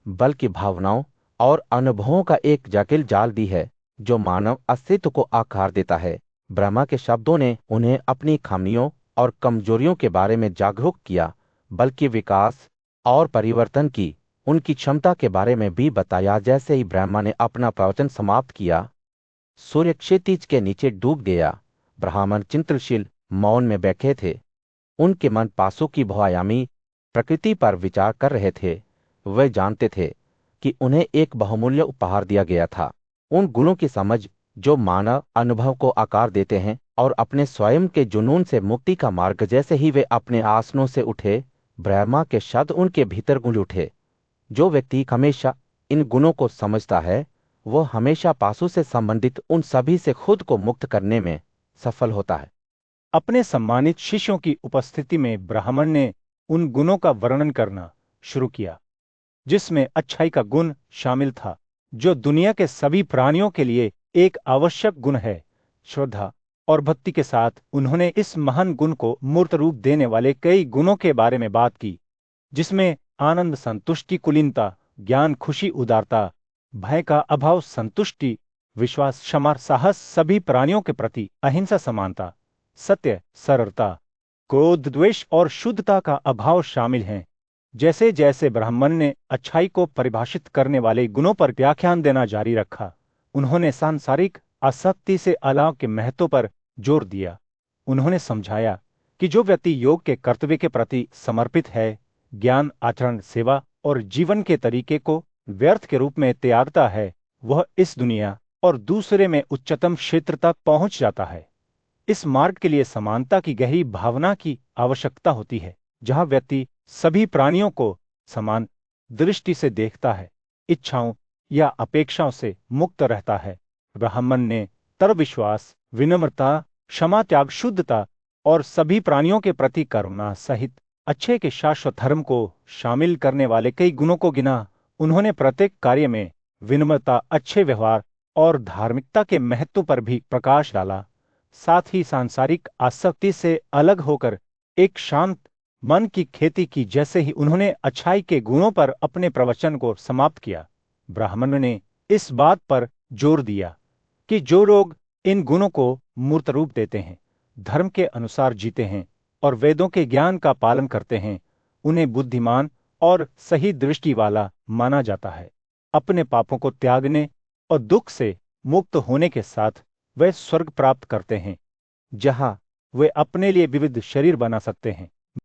बल्कि भावनाओं और अनुभवों का एक जटिल जाल भी है जो मानव अस्तित्व को आकार देता है। ब्रह्मा के शब्दों ने उन्हें अपनी खामियों और कमजोरियों के बारे में जागरूक किया, बल्कि विकास और परिवर्तन की उनकी क्षमता के बारे में भी बताया। जैसे ही ब्रह्मा ने अपना प्रवचन समाप्त किया, सूर्य क्षितिज के नीचे डूब गया। ब्राह्मण चिंतनशील मौन में बैठे थे। उनके मन पासों की बहुआयामी प्रकृति पर विचार कर रहे थे। वे जानते थे कि उन्हें एक बहुमूल्य उपहार दिया गया था, उन गुणों की समझ जो मानव अनुभव को आकार देते हैं और अपने स्वयं के जुनून से मुक्ति का मार्ग। जैसे ही वे अपने आसनों से उठे, ब्रह्मा के शब्द उनके भीतर गूंज उठे, जो व्यक्ति हमेशा इन गुणों को समझता है, वो हमेशा पासों से संबंधित उन सभी से खुद को मुक्त करने में सफल होता है। अपने सम्मानित शिष्यों की उपस्थिति में ब्राह्मण ने उन गुणों का वर्णन करना शुरू किया जिसमें अच्छाई का गुण शामिल था, जो दुनिया के सभी प्राणियों के लिए एक आवश्यक गुण है। श्रद्धा और भक्ति के साथ उन्होंने इस महान गुण को मूर्त रूप देने वाले कई गुणों के बारे में बात की, जिसमें आनंद, संतुष्टि, कुलीनता, ज्ञान, खुशी, उदारता, भय का अभाव, संतुष्टि, विश्वास, क्षमा, साहस, सभी प्राणियों के प्रति अहिंसा, समानता, सत्य, सरलता, क्रोध, द्वेष और शुद्धता का अभाव शामिल हैं। जैसे जैसे ब्राह्मण ने अच्छाई को परिभाषित करने वाले गुणों पर व्याख्यान देना जारी रखा, उन्होंने सांसारिक आसक्ति से अलग के महत्व पर जोर दिया। उन्होंने समझाया कि जो व्यक्ति योग के कर्तव्य के प्रति समर्पित है, ज्ञान, आचरण, सेवा और जीवन के तरीके को व्यर्थ के रूप में त्यागता है, वह इस दुनिया और दूसरे में उच्चतम क्षेत्र तक पहुंच जाता है। इस मार्ग के लिए समानता की गहरी भावना की आवश्यकता होती है, जहां व्यक्ति सभी प्राणियों को समान दृष्टि से देखता है, इच्छाओं या अपेक्षाओं से मुक्त रहता है। ब्राह्मण ने तरह विश्वास, विनम्रता, क्षमा, त्याग, शुद्धता और सभी प्राणियों के प्रति करुणा सहित अच्छे के शाश्वत धर्म को शामिल करने वाले कई गुणों को गिना। उन्होंने प्रत्येक कार्य में विनम्रता, अच्छे व्यवहार और धार्मिकता के महत्व पर भी प्रकाश डाला। साथ ही सांसारिक आसक्ति से अलग होकर एक शांत मन की खेती की। जैसे ही उन्होंने अच्छाई के गुणों पर अपने प्रवचन को समाप्त किया, ब्राह्मण ने इस बात पर जोर दिया कि जो लोग इन गुणों को मूर्त रूप देते हैं, धर्म के अनुसार जीते हैं और वेदों के ज्ञान का पालन करते हैं, उन्हें बुद्धिमान और सही दृष्टि वाला माना जाता है। अपने पापों को त्यागने और दुख से मुक्त होने के साथ वे स्वर्ग प्राप्त करते हैं, जहां वे अपने लिए विविध शरीर बना सकते हैं।